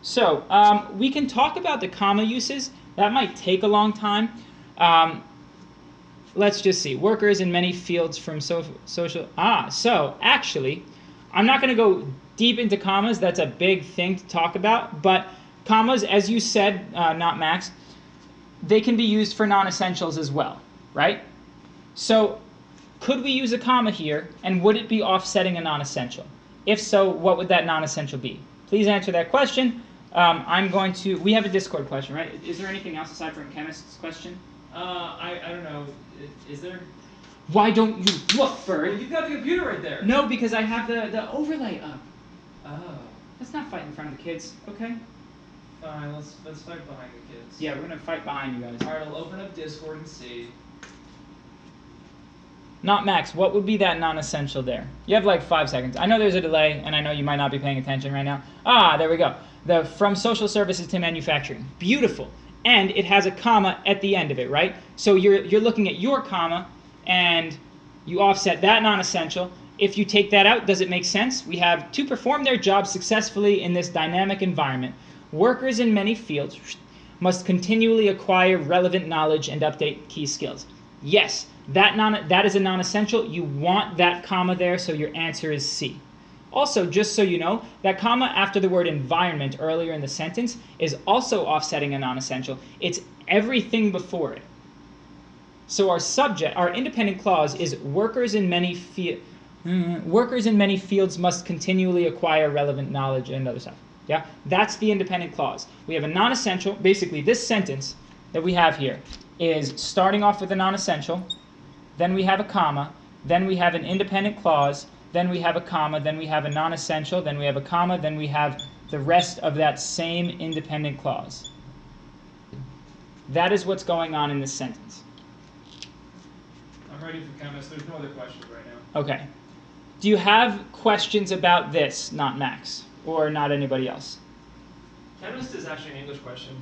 So, we can talk about the comma uses. That might take a long time. Let's just see. Workers in many fields from social... so actually, I'm not going to go deep into commas. That's a big thing to talk about. But commas, as you said, not Max, they can be used for non-essentials as well, right? So could we use a comma here, and would it be offsetting a non-essential? If so, what would that non-essential be? Please answer that question. I'm going to... We have a Discord question, right? Is there anything else aside from chemist's question? I don't know. Is there? Why don't you look, Bird? Well, you've got the computer right there. No, because I have the overlay up. Oh. Let's not fight in front of the kids, okay? Fine, let's fight behind the kids. Yeah, we're gonna fight behind you guys. Alright, I'll open up Discord and see. Not Max, what would be that non-essential there? You have like 5 seconds. I know there's a delay, and I know you might not be paying attention right now. There we go. The from social services to manufacturing. Beautiful. And it has a comma at the end of it, right? So you're looking at your comma, and you offset that non-essential. If you take that out, does it make sense? We have to perform their jobs successfully in this dynamic environment. Workers in many fields must continually acquire relevant knowledge and update key skills. Yes, that is a non-essential. You want that comma there, so your answer is C. Also, just so you know, that comma after the word environment earlier in the sentence is also offsetting a non-essential. It's everything before it. So our subject, our independent clause is workers in many fields must continually acquire relevant knowledge and other stuff. Yeah, that's the independent clause. We have a non-essential. Basically, this sentence that we have here is starting off with a non-essential, then we have a comma, then we have an independent clause, then we have a comma, then we have a non-essential, then we have a comma, then we have the rest of that same independent clause. That is what's going on in this sentence. I'm ready for chemist. There's no other questions right now. Okay. Do you have questions about this, not Max, or not anybody else? Chemist is actually an English question.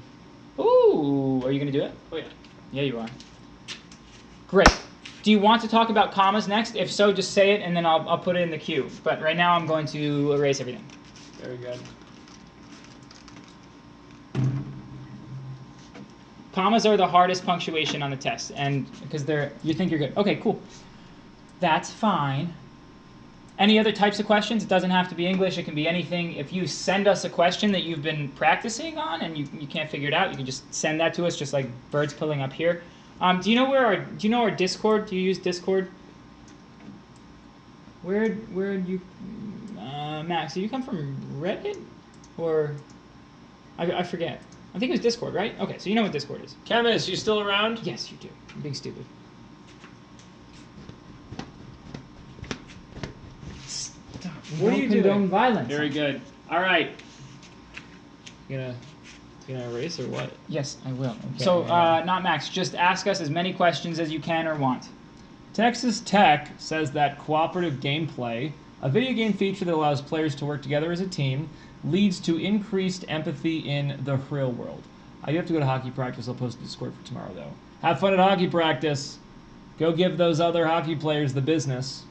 Ooh, are you going to do it? Oh, yeah. Yeah, you are. Great. Do you want to talk about commas next? If so, just say it, and then I'll put it in the queue. But right now, I'm going to erase everything. Very good. Commas are the hardest punctuation on the test, and because you think you're good. Okay, cool. That's fine. Any other types of questions? It doesn't have to be English. It can be anything. If you send us a question that you've been practicing on and you can't figure it out, you can just send that to us, just like Bird's pulling up here. Do you know our Discord? Do you use Discord? Where you, Max? Did you come from Reddit, or I forget. I think it was Discord, right? Okay, so you know what Discord is. Chemist, you still around? Yes, you do. I'm being stupid. Stop. What are you doing? Violence. Very good. All right. You gonna erase or what? Yes, I will. Okay, So, not Max. Just ask us as many questions as you can or want. Texas Tech says that cooperative gameplay, a video game feature that allows players to work together as a team, leads to increased empathy in the real world. You have to go to hockey practice. I'll post the Discord for tomorrow, though. Have fun at hockey practice. Go give those other hockey players the business.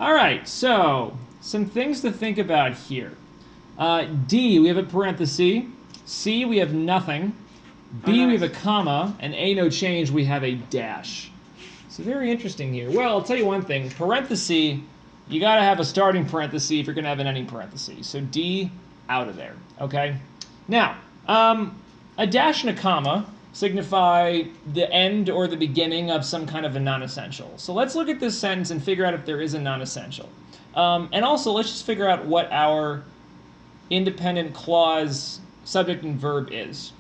All right, so some things to think about here. D, we have a parenthesis. C, we have nothing. B, Oh, we have a nice. comma, and A, no change, we have a dash. So very interesting here. Well, I'll tell you one thing. Parenthesis, you got to have a starting parenthesis if you're going to have an ending parenthesis. So D, out of there. Okay? Now, a dash and a comma signify the end or the beginning of some kind of a non-essential. So let's look at this sentence and figure out if there is a non-essential. And also, let's just figure out what our independent clause subject and verb is.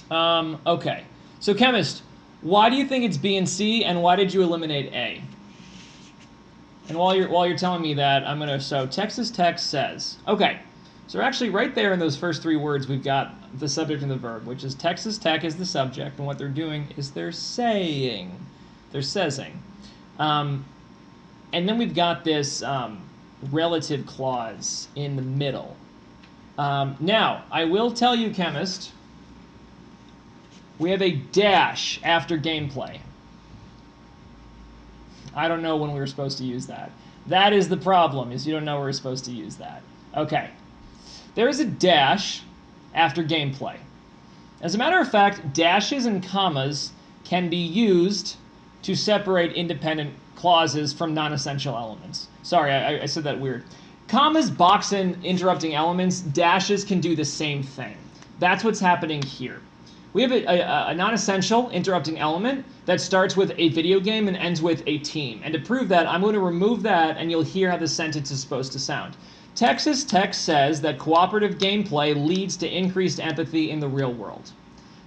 Okay. So, chemist, why do you think it's B and C, and why did you eliminate A? And while you're telling me that, I'm gonna Texas Tech says. Okay. So actually, right there in those first three words, we've got the subject and the verb, which is Texas Tech is the subject, and what they're doing is they're saying, they're saysing. And then we've got this relative clause in the middle. Now, I will tell you, chemist, we have a dash after gameplay. I don't know when we were supposed to use that. That is the problem, is you don't know we're supposed to use that. Okay. There is a dash after gameplay. As a matter of fact, dashes and commas can be used to separate independent clauses from non-essential elements. Sorry, I said that weird. Commas box in interrupting elements. Dashes can do the same thing. That's what's happening here. We have a non-essential interrupting element that starts with a video game and ends with a team. And to prove that, I'm going to remove that, and you'll hear how the sentence is supposed to sound. Texas Tech says that cooperative gameplay leads to increased empathy in the real world.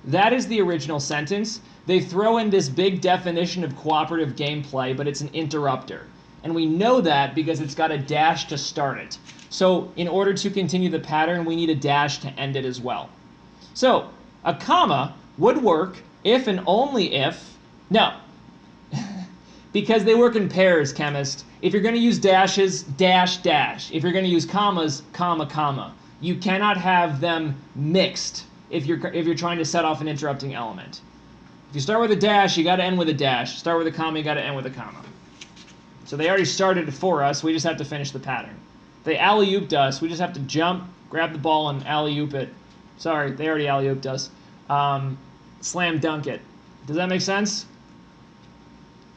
That is the original sentence. They throw in this big definition of cooperative gameplay, but it's an interrupter. And we know that because it's got a dash to start it. So in order to continue the pattern, we need a dash to end it as well. So a comma would work if and only if, no, because they work in pairs, chemist. If you're going to use dashes, dash, dash. If you're going to use commas, comma, comma. You cannot have them mixed if you're trying to set off an interrupting element. If you start with a dash, you got to end with a dash. Start with a comma, you got to end with a comma. So they already started it for us. We just have to finish the pattern. They alley-ooped us. We just have to jump, grab the ball, and alley-oop it. Sorry, they already alley-ooped us. Slam dunk it. Does that make sense?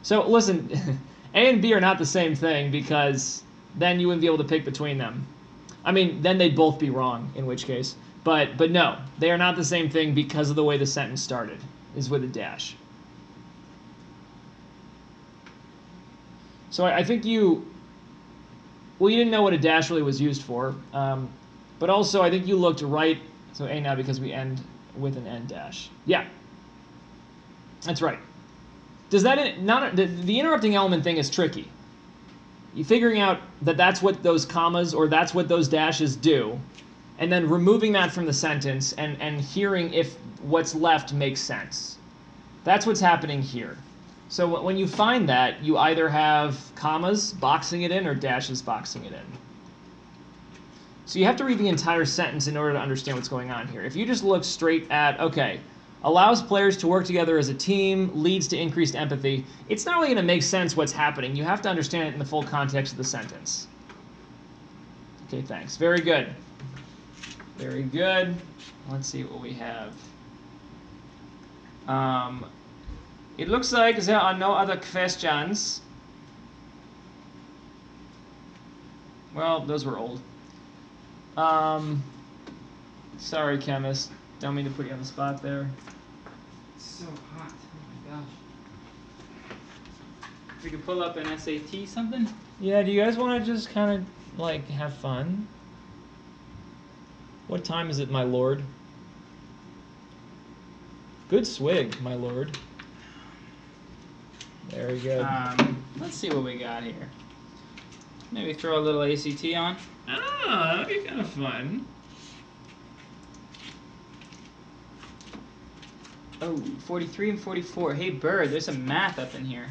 So listen, A and B are not the same thing because then you wouldn't be able to pick between them. I mean, then they'd both be wrong, in which case. But no, they are not the same thing because of the way the sentence started, is with a dash. So I think you didn't know what a dash really was used for. But also, I think you looked right. So A now because we end with an end dash. Yeah, that's right. Does that not the interrupting element thing is tricky. You figuring out that that's what those commas or that's what those dashes do, and then removing that from the sentence and hearing if what's left makes sense. That's what's happening here. So when you find that, you either have commas boxing it in or dashes boxing it in. So you have to read the entire sentence in order to understand what's going on here. If you just look straight at, okay, allows players to work together as a team, leads to increased empathy, it's not really going to make sense what's happening. You have to understand it in the full context of the sentence. Okay, thanks. Very good. Very good. Let's see what we have. It looks like there are no other questions. Well, those were old. Sorry, chemist. Don't mean to put you on the spot there. It's so hot. Oh my gosh. We could pull up an SAT something? Yeah, do you guys want to just kind of, like, have fun? What time is it, my lord? Good swig, my lord. Very good. Let's see what we got here. Maybe throw a little ACT on. Oh, that'd be kind of fun. Oh, 43 and 44. Hey, Bird, there's some math up in here.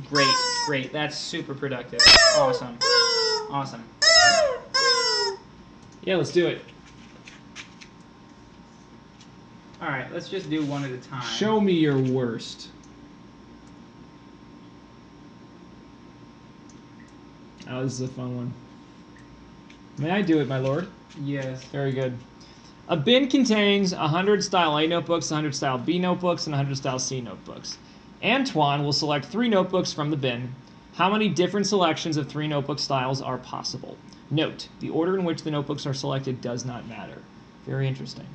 Great, great. That's super productive. Awesome. Awesome. Yeah, let's do it. All right, let's just do one at a time. Show me your worst. Oh, this is a fun one. May I do it, my lord? Yes. Very good. A bin contains 100 style A notebooks, 100 style B notebooks, and 100 style C notebooks. Antoine will select 3 notebooks from the bin. How many different selections of 3 notebook styles are possible? Note, the order in which the notebooks are selected does not matter. Very interesting.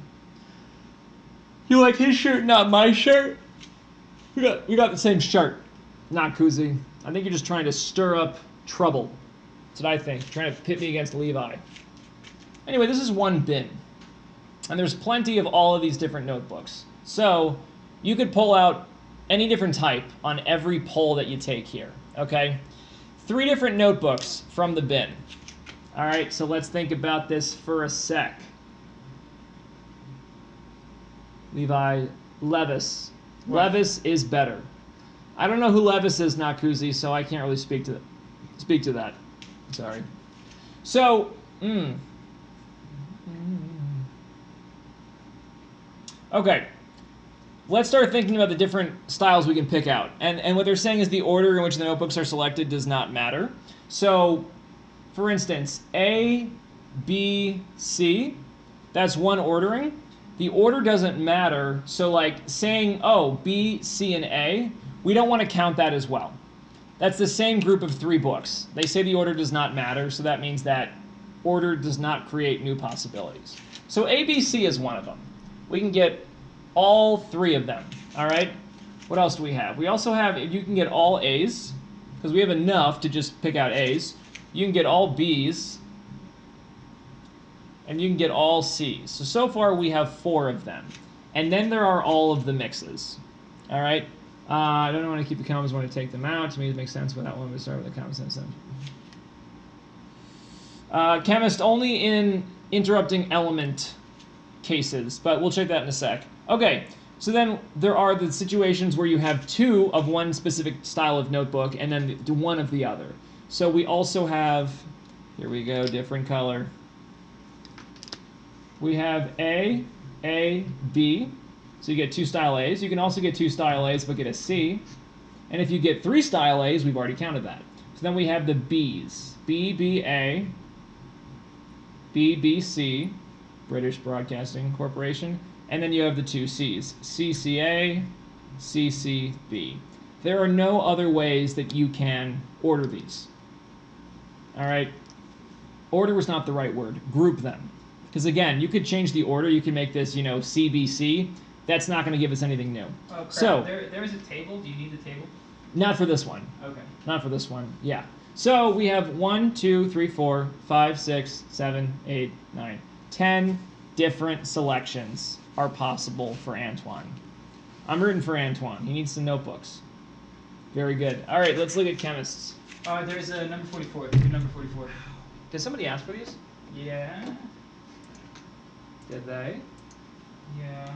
You like his shirt, not my shirt? We got the same shirt. Not Kuzi. I think you're just trying to stir up trouble. That's what I think. Trying to pit me against Levi. Anyway, this is one bin. And there's plenty of all of these different notebooks. So you could pull out any different type on every poll that you take here. Okay? 3 different notebooks from the bin. All right, so let's think about this for a sec. Levi, Levis. What? Levis is better. I don't know who Levis is, Nakuzi, so I can't really speak to that. Sorry. So, okay. Let's start thinking about the different styles we can pick out. And what they're saying is the order in which the notebooks are selected does not matter. So, for instance, A, B, C, that's one ordering. The order doesn't matter, so like saying, oh, B, C, and A, we don't want to count that as well. That's the same group of 3 books. They say the order does not matter, so that means that order does not create new possibilities. So A, B, C is one of them. We can get all 3 of them, all right? What else do we have? We also have, if you can get all A's, because we have enough to just pick out A's. You can get all B's, and you can get all C's. So far we have 4 of them. And then there are all of the mixes. All right? I don't want to keep the comments, I want to take them out. To me, it makes sense without one. We start with the comments. Chemist only in interrupting element cases, but we'll check that in a sec. Okay, so then there are the situations where you have 2 of one specific style of notebook and then 1 of the other. So we also have, here we go, different color. We have A, B. So you get 2 style A's. You can also get 2 style A's but get a C. And if you get 3 style A's, we've already counted that. So then we have the B's. B, B, A. B, B, C. British Broadcasting Corporation. And then you have the 2 C's. C, C, A, C, C, B. There are no other ways that you can order these. All right? Order was not the right word. Group them. Because again, you could change the order. You can make this, you know, CBC. That's not going to give us anything new. Oh, crap. So there is a table. Do you need the table? not for this one. Okay. Not for this one. Yeah. So we have 1, 2, 3, 4, 5, 6, 7, 8, 9, 10 different selections are possible for Antoine. I'm rooting for Antoine. He needs some notebooks. Very good. All right, let's look at chemists. There's a number 44. There's a number 44. Did somebody ask for these? Yeah. Did they? Yeah.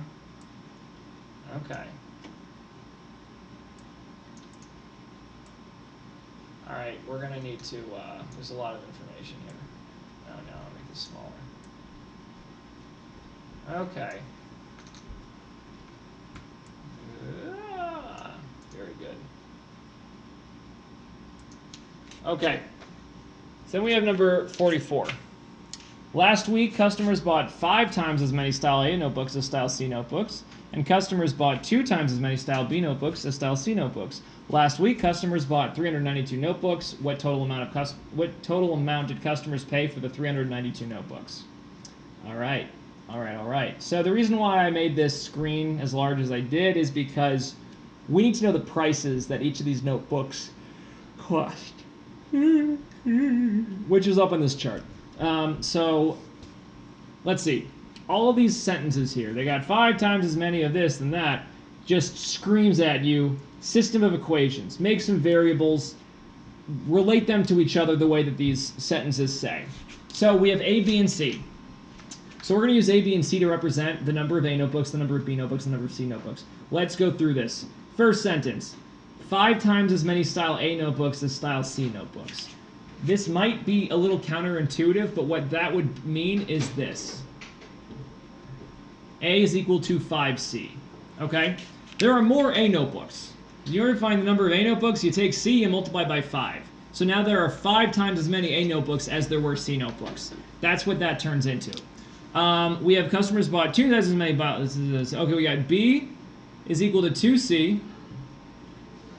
Okay. All right, we're gonna need to. There's a lot of information here. Oh no, I'll make this smaller. Okay. Very good. Okay. So then we have number 44. Last week, customers bought 5 times as many Style A notebooks as Style C notebooks, and customers bought 2 times as many Style B notebooks as Style C notebooks. Last week, customers bought 392 notebooks. What total amount did customers pay for the 392 notebooks? All right. So the reason why I made this screen as large as I did is because we need to know the prices that each of these notebooks cost, which is up on this chart. So let's see. All of these sentences here, they got 5 times as many of this than that, just screams at you, system of equations. Make some variables, relate them to each other the way that these sentences say. So we have A, B, and C. So we're going to use A, B, and C to represent the number of A notebooks, the number of B notebooks, the number of C notebooks. Let's go through this. First sentence, 5 times as many Style A notebooks as Style C notebooks. This might be a little counterintuitive, but what that would mean is this. A is equal to 5C, okay? There are more A notebooks. You want to find the number of A notebooks, you take C and multiply by 5. So now there are 5 times as many A notebooks as there were C notebooks. That's what that turns into. We have customers bought 2 times as many bottles. Okay, we got B is equal to 2C.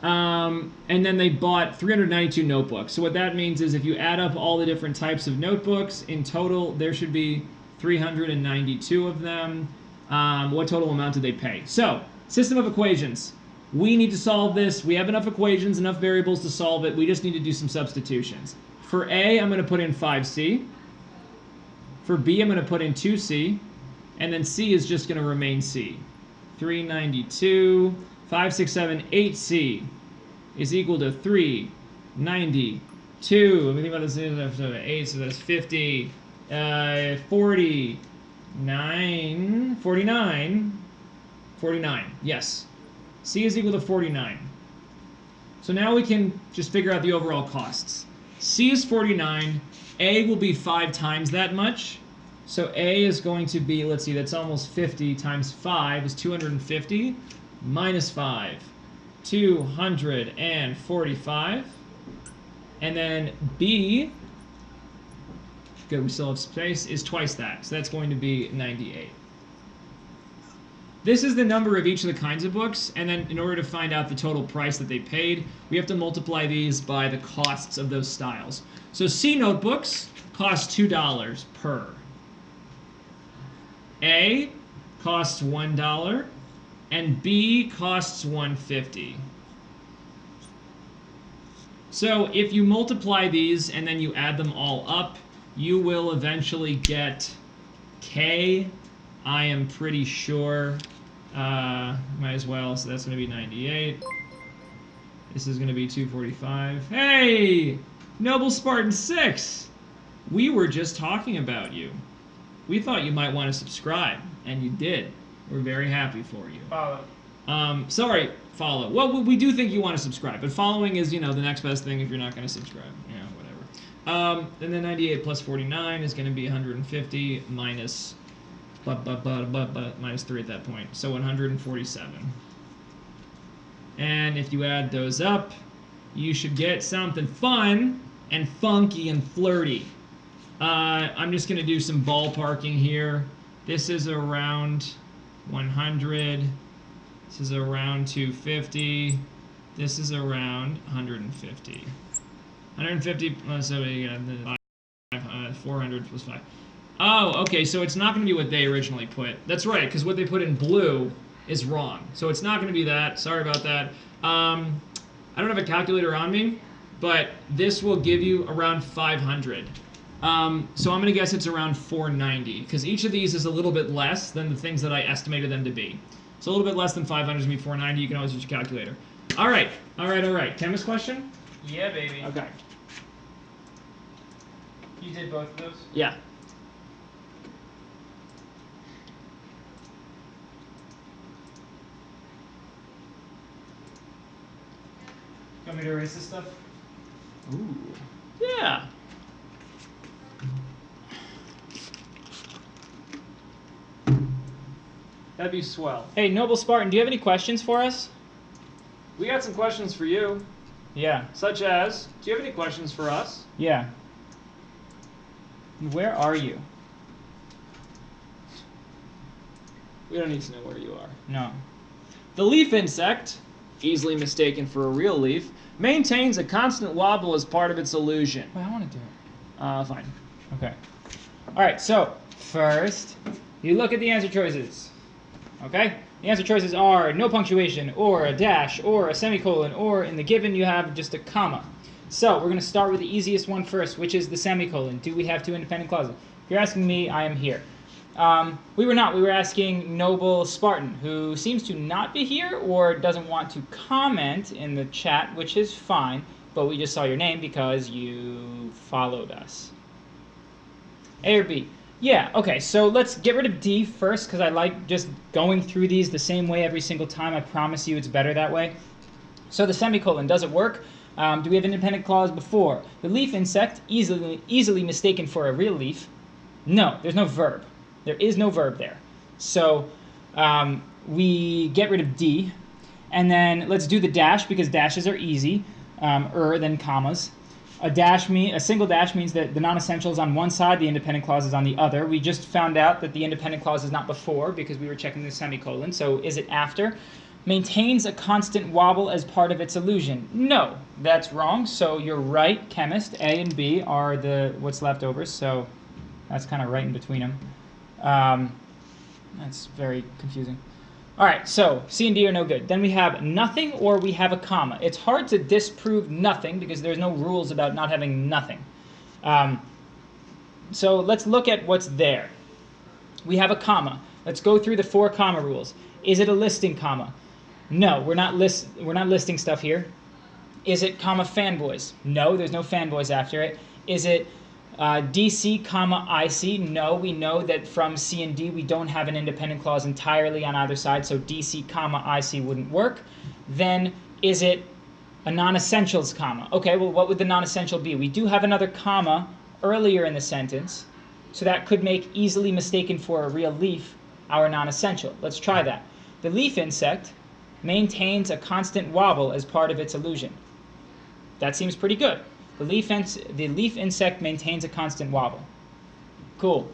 And then they bought 392 notebooks. So what that means is if you add up all the different types of notebooks, in total there should be 392 of them. What total amount did they pay? So, system of equations. We need to solve this. We have enough equations, enough variables to solve it. We just need to do some substitutions. For A, I'm going to put in 5C. For B, I'm going to put in 2C. And then C is just going to remain C. 392, 5, 6, 7, 8C is equal to 392. Let me think about this. 8, so that's 50. 49. 49. Yes. C is equal to 49. So now we can just figure out the overall costs. C is 49. A will be 5 times that much. So A is going to be, let's see, that's almost 50 times 5 is 250 minus 5. 245. And then B, good, we still have space, is twice that. So that's going to be 98. This is the number of each of the kinds of books, and then in order to find out the total price that they paid, we have to multiply these by the costs of those styles. So C notebooks cost $2 per. A costs $1, and B costs $1.50. So if you multiply these and then you add them all up, you will eventually get K. I am pretty sure. Might as well, so that's going to be 98. This is going to be 245. Hey! Noble Spartan 6! We were just talking about you. We thought you might want to subscribe, and you did. We're very happy for you. Follow. Sorry, follow. Well, we do think you want to subscribe, but following is, the next best thing if you're not going to subscribe. Whatever. And then 98 plus 49 is going to be 150 minus... minus 3 at that point, so 147. And if you add those up, you should get something fun and funky and flirty. I'm just going to do some ballparking here. This is around 100. This is around 250. This is around 150. 150, so we got 400 plus 5. Oh, okay, so it's not going to be what they originally put. That's right, because what they put in blue is wrong. So it's not going to be that. Sorry about that. I don't have a calculator on me, but this will give you around 500. So I'm going to guess it's around 490, because each of these is a little bit less than the things that I estimated them to be. So a little bit less than 500 is going to be 490. You can always use your calculator. All right. Chemist question? Yeah, baby. Okay. You did both of those? Yeah. You want me to erase this stuff? Ooh. Yeah. That'd be swell. Hey, Noble Spartan, do you have any questions for us? We got some questions for you, Yeah. such as, do you have any questions for us? Yeah. Where are you? We don't need to know where you are. No. The leaf insect, easily mistaken for a real leaf, maintains a constant wobble as part of its illusion. Wait, I want to do it. Fine. Okay. All right, so first, you look at the answer choices. Okay? The answer choices are no punctuation, or a dash, or a semicolon, or in the given you have just a comma. So we're going to start with the easiest one first, which is the semicolon. Do we have 2 independent clauses? If you're asking me, I am here. We were not. We were asking Noble Spartan, who seems to not be here or doesn't want to comment in the chat, which is fine, but we just saw your name because you followed us. A or B? Yeah, okay, so let's get rid of D first, because I like just going through these the same way every single time. I promise you it's better that way. So the semicolon, does it work? Do we have independent clause before? The leaf insect, easily mistaken for a real leaf. No, there's no verb. There is no verb there. So we get rid of D, and then let's do the dash, because dashes are easy, then commas. A single dash means that the non-essential is on one side, the independent clause is on the other. We just found out that the independent clause is not before because we were checking the semicolon. So is it after? Maintains a constant wobble as part of its illusion. No, that's wrong. So you're right, chemist. A and B are what's left over. So that's kind of right in between them. That's very confusing. All right, so C and D are no good. Then we have nothing or we have a comma. It's hard to disprove nothing because there's no rules about not having nothing. So let's look at what's there. We have a comma. Let's go through the 4 comma rules. Is it a listing comma? No, we're not listing stuff here. Is it comma fanboys? No, there's no fanboys after it. Is it DC, comma IC? No, we know that from C and D we don't have an independent clause entirely on either side, so DC, comma IC wouldn't work. Then is it a non-essentials comma? Okay, well, what would the non-essential be? We do have another comma earlier in the sentence, so that could make easily mistaken for a real leaf our non-essential. Let's try that. The leaf insect maintains a constant wobble as part of its illusion. That seems pretty good. The leaf insect maintains a constant wobble. Cool.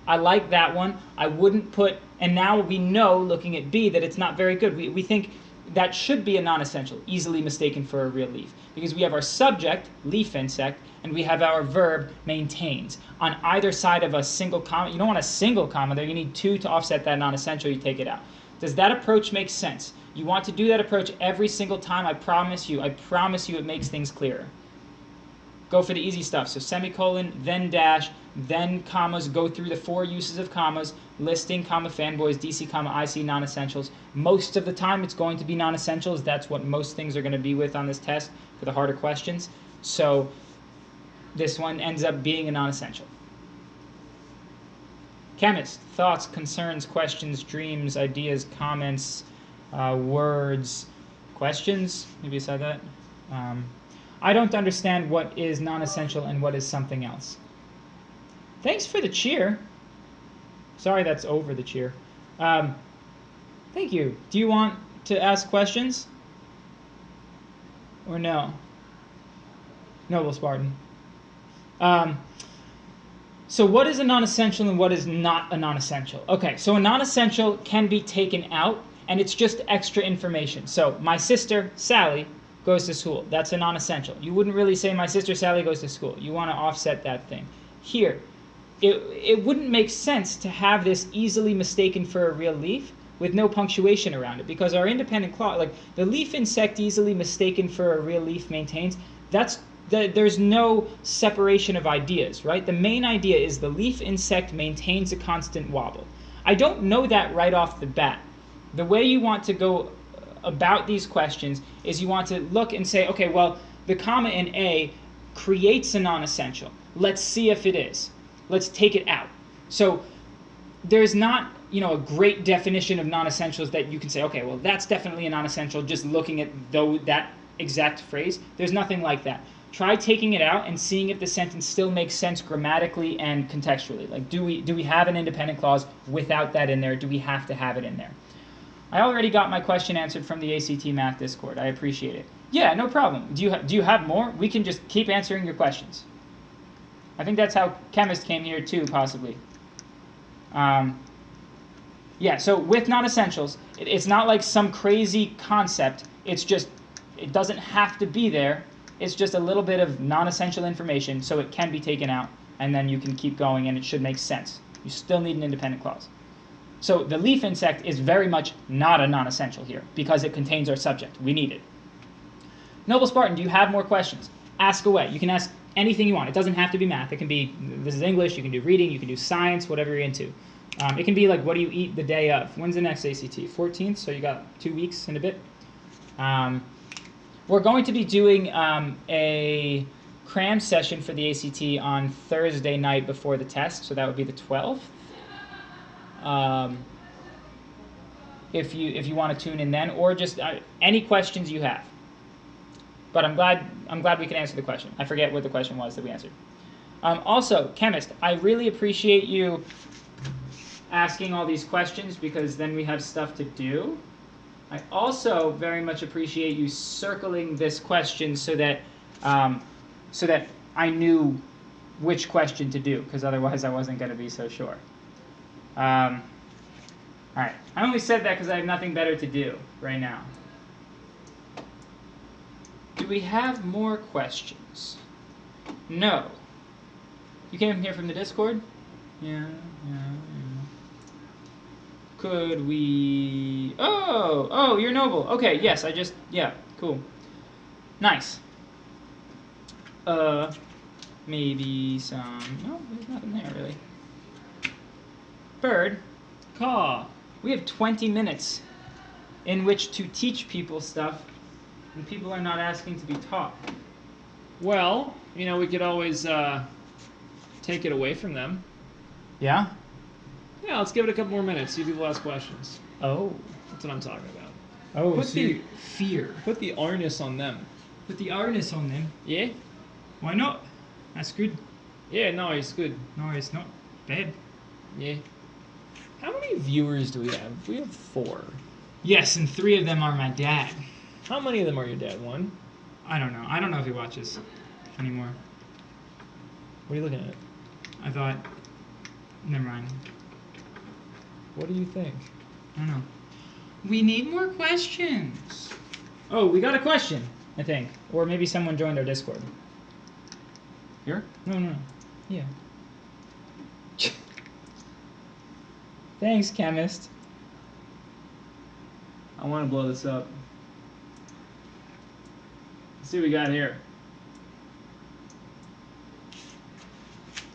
I like that one. I wouldn't put, and now we know, looking at B, that it's not very good. We think that should be a non-essential, easily mistaken for a real leaf, because we have our subject, leaf insect, and we have our verb, maintains. On either side of a single comma, you don't want a single comma there, you need 2 to offset that non-essential, you take it out. Does that approach make sense? You want to do that approach every single time, I promise you it makes things clearer. Go for the easy stuff. So semicolon, then dash, then commas, go through the 4 uses of commas, listing, comma, fanboys, DC, comma, IC, non-essentials. Most of the time it's going to be non-essentials. That's what most things are going to be with on this test for the harder questions. So this one ends up being a non-essential. Chemist, thoughts, concerns, questions, dreams, ideas, comments, words, questions, maybe you said that. I don't understand what is non-essential and what is something else. Thanks for the cheer. Sorry that's over the cheer. Thank you. Do you want to ask questions? Or no? Noble Spartan. So what is a non-essential and what is not a non-essential? Okay, so a non-essential can be taken out and it's just extra information. So my sister, Sally, goes to school. That's a non-essential. You wouldn't really say my sister Sally goes to school. You want to offset that thing. Here, it wouldn't make sense to have this easily mistaken for a real leaf with no punctuation around it, because our independent clause, like the leaf insect easily mistaken for a real leaf maintains, there's no separation of ideas, right? The main idea is the leaf insect maintains a constant wobble. I don't know that right off the bat. The way you want to go about these questions is you want to look and say, okay, well, the comma in A creates a non-essential. Let's see if it is. Let's take it out. So there's not, a great definition of non-essentials that you can say, okay, well, that's definitely a non-essential just looking at that exact phrase. There's nothing like that. Try taking it out and seeing if the sentence still makes sense grammatically and contextually. Like, do we have an independent clause without that in there? Do we have to have it in there? I already got my question answered from the ACT Math Discord. I appreciate it. Yeah, no problem. Do you have more? We can just keep answering your questions. I think that's how Chemist came here too, possibly. Yeah, so with non-essentials, it's not like some crazy concept. It's just, it doesn't have to be there. It's just a little bit of non-essential information, so it can be taken out, and then you can keep going, and it should make sense. You still need an independent clause. So the leaf insect is very much not a non-essential here because it contains our subject. We need it. Noble Spartan, do you have more questions? Ask away. You can ask anything you want. It doesn't have to be math. It can be, this is English, you can do reading, you can do science, whatever you're into. It can be like, what do you eat the day of? When's the next ACT? 14th, so you got 2 weeks and a bit. We're going to be doing a cram session for the ACT on Thursday night before the test, so that would be the 12th. If you want to tune in then, or just any questions you have. But I'm glad we can answer the question. I forget what the question was that we answered. Also, Chemist, I really appreciate you asking all these questions because then we have stuff to do. I also very much appreciate you circling this question so that so that I knew which question to do, because otherwise I wasn't going to be so sure. All right. I only said that because I have nothing better to do right now. Do we have more questions? No. You came here from the Discord? Yeah. Could we... Oh, you're noble. Okay, yes, yeah, cool. Nice. Maybe some... No, there's nothing there, really. Bird. Caw. We have 20 minutes in which to teach people stuff, and people are not asking to be taught. Well, we could always take it away from them. Yeah? Yeah, let's give it a couple more minutes. See if people ask questions. Oh. That's what I'm talking about. Oh, Put the fear. Put the R-ness on them. Put the artist on them. Yeah? Why not? That's good. Yeah, no, it's good. No, it's not bad. Yeah. How many viewers do we have? We have 4. Yes, and 3 of them are my dad. How many of them are your dad? 1? I don't know. I don't know if he watches anymore. What are you looking at? I thought... Never mind. What do you think? I don't know. We need more questions. Oh, we got a question, I think. Or maybe someone joined our Discord. Here? No. Yeah. Thanks, chemist. I want to blow this up. Let's see what we got here.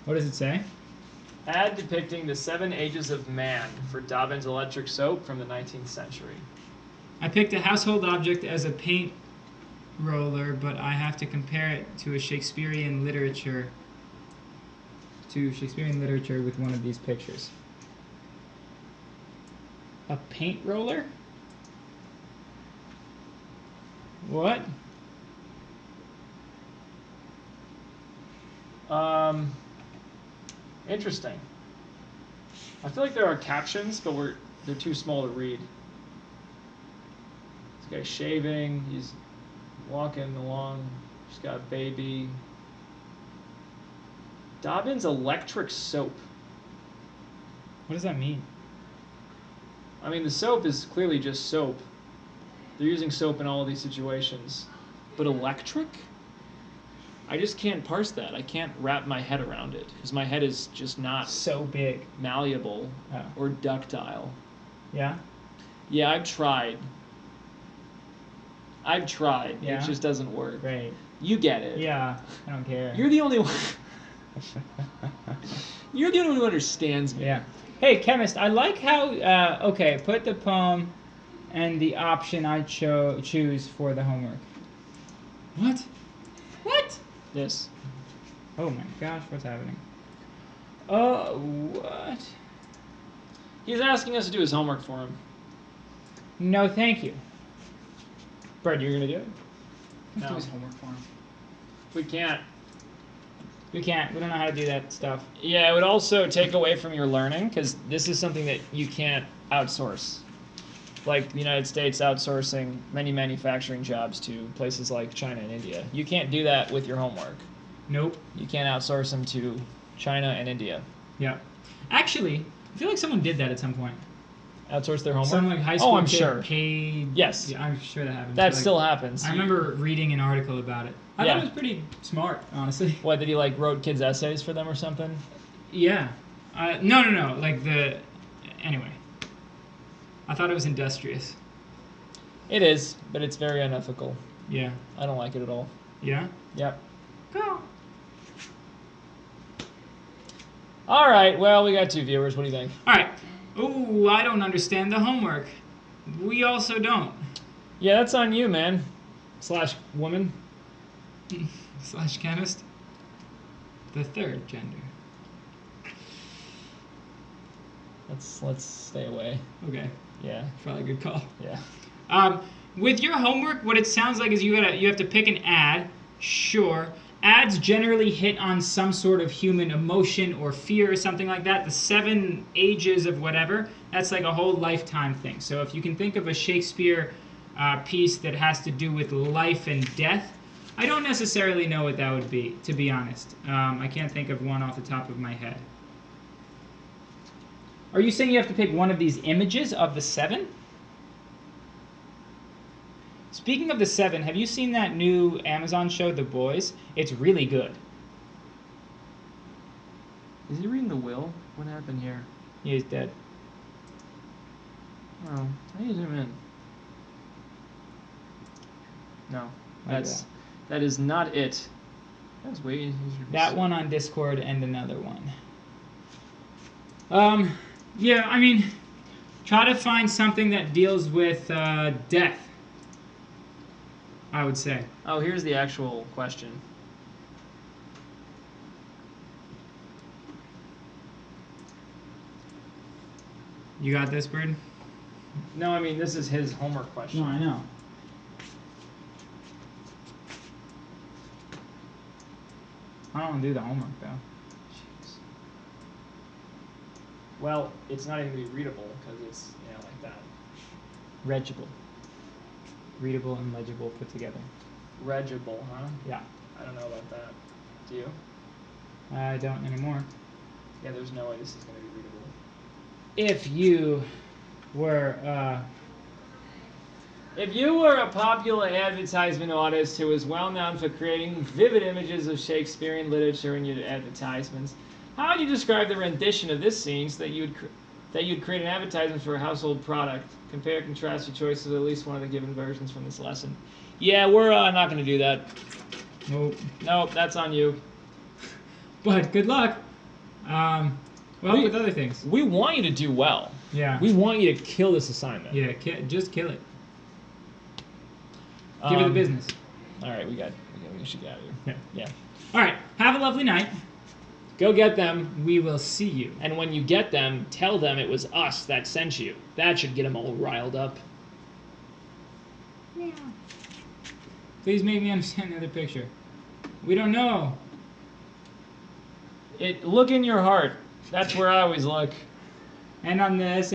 What does it say? Ad depicting the 7 ages of man for Dobbin's electric soap from the 19th century. I picked a household object as a paint roller, but I have to compare it to Shakespearean literature with one of these pictures. A paint roller? What? Interesting. I feel like there are captions, but they're too small to read. This guy's shaving. He's walking along. He's got a baby. Dobbin's electric soap. What does that mean? I mean, the soap is clearly just soap. They're using soap in all of these situations. But electric? I just can't parse that. I can't wrap my head around it because my head is just not So big. malleable Oh. or ductile. Yeah? Yeah, I've tried. Yeah? It just doesn't work. Great. You get it. Yeah, I don't care. You're the only one. You're the only one who understands me. Yeah. Hey, chemist, I like how, okay, put the poem and the option I choose for the homework. What? What? Yes. Oh my gosh, what's happening? Oh, what? He's asking us to do his homework for him. No, thank you. Brett, you're gonna do it? Let's do No. his homework for him. We can't. We can't. We don't know how to do that stuff. Yeah, it would also take away from your learning because this is something that you can't outsource. Like the United States outsourcing many manufacturing jobs to places like China and India. You can't do that with your homework. Nope. You can't outsource them to China and India. Yeah. Actually, I feel like someone did that at some point. Outsource their homework? Some like high school Oh, I'm kid sure. paid. Yes. Yeah, I'm sure that happened. That Like, still happens. I remember reading an article about it. I Yeah. thought it was pretty smart, honestly. What, did he like wrote kids' essays for them or something? Yeah. No. Like the. Anyway. I thought it was industrious. It is, but it's very unethical. Yeah. I don't like it at all. Yeah? Yep. Go. All right, well, we got 2 viewers. What do you think? Alright. Ooh, I don't understand the homework. We also don't. Yeah, that's on you, man. Slash woman. Slash chemist. The third gender. Let's stay away. Okay. Yeah. Probably a good call. Yeah. With your homework, what it sounds like is you have to pick an ad. Sure. Ads generally hit on some sort of human emotion or fear or something like that. The 7 ages of whatever, that's like a whole lifetime thing. So if you can think of a Shakespeare piece that has to do with life and death, I don't necessarily know what that would be, to be honest. I can't think of one off the top of my head. Are you saying you have to pick one of these images of the 7? Speaking of the 7, have you seen that new Amazon show, The Boys? It's really good. Is he reading the will? What happened here? He is dead. Oh, how do you zoom in? No, Like that is not it. I was waiting. That one on Discord and another one. Yeah, I mean, try to find something that deals with death, I would say. Oh, here's the actual question. You got this, Bird? No, I mean, this is his homework question. No, I know. I don't want to do the homework, though. Jeez. Well, it's not even going to be readable because it's, like that. Regible. Readable and legible put together. Regible, huh? Yeah. I don't know about that. Do you? I don't anymore. Yeah, there's no way this is going to be readable. If you were, If you were a popular advertisement artist who was well known for creating vivid images of Shakespearean literature in your advertisements, how would you describe the rendition of this scene so that you'd create an advertisement for a household product? Compare and contrast your choices with at least one of the given versions from this lesson. Yeah, we're not going to do that. nope. Nope, that's on you. But good luck. With other things. We want you to do well. Yeah. We want you to kill this assignment. Yeah, just kill it. Give it the business. All right, we should get out of here. Yeah. All right, have a lovely night. Go get them. We will see you. And when you get them, tell them it was us that sent you. That should get them all riled up. Yeah. Please make me understand the other picture. We don't know. Look in your heart. That's where I always look. And on this.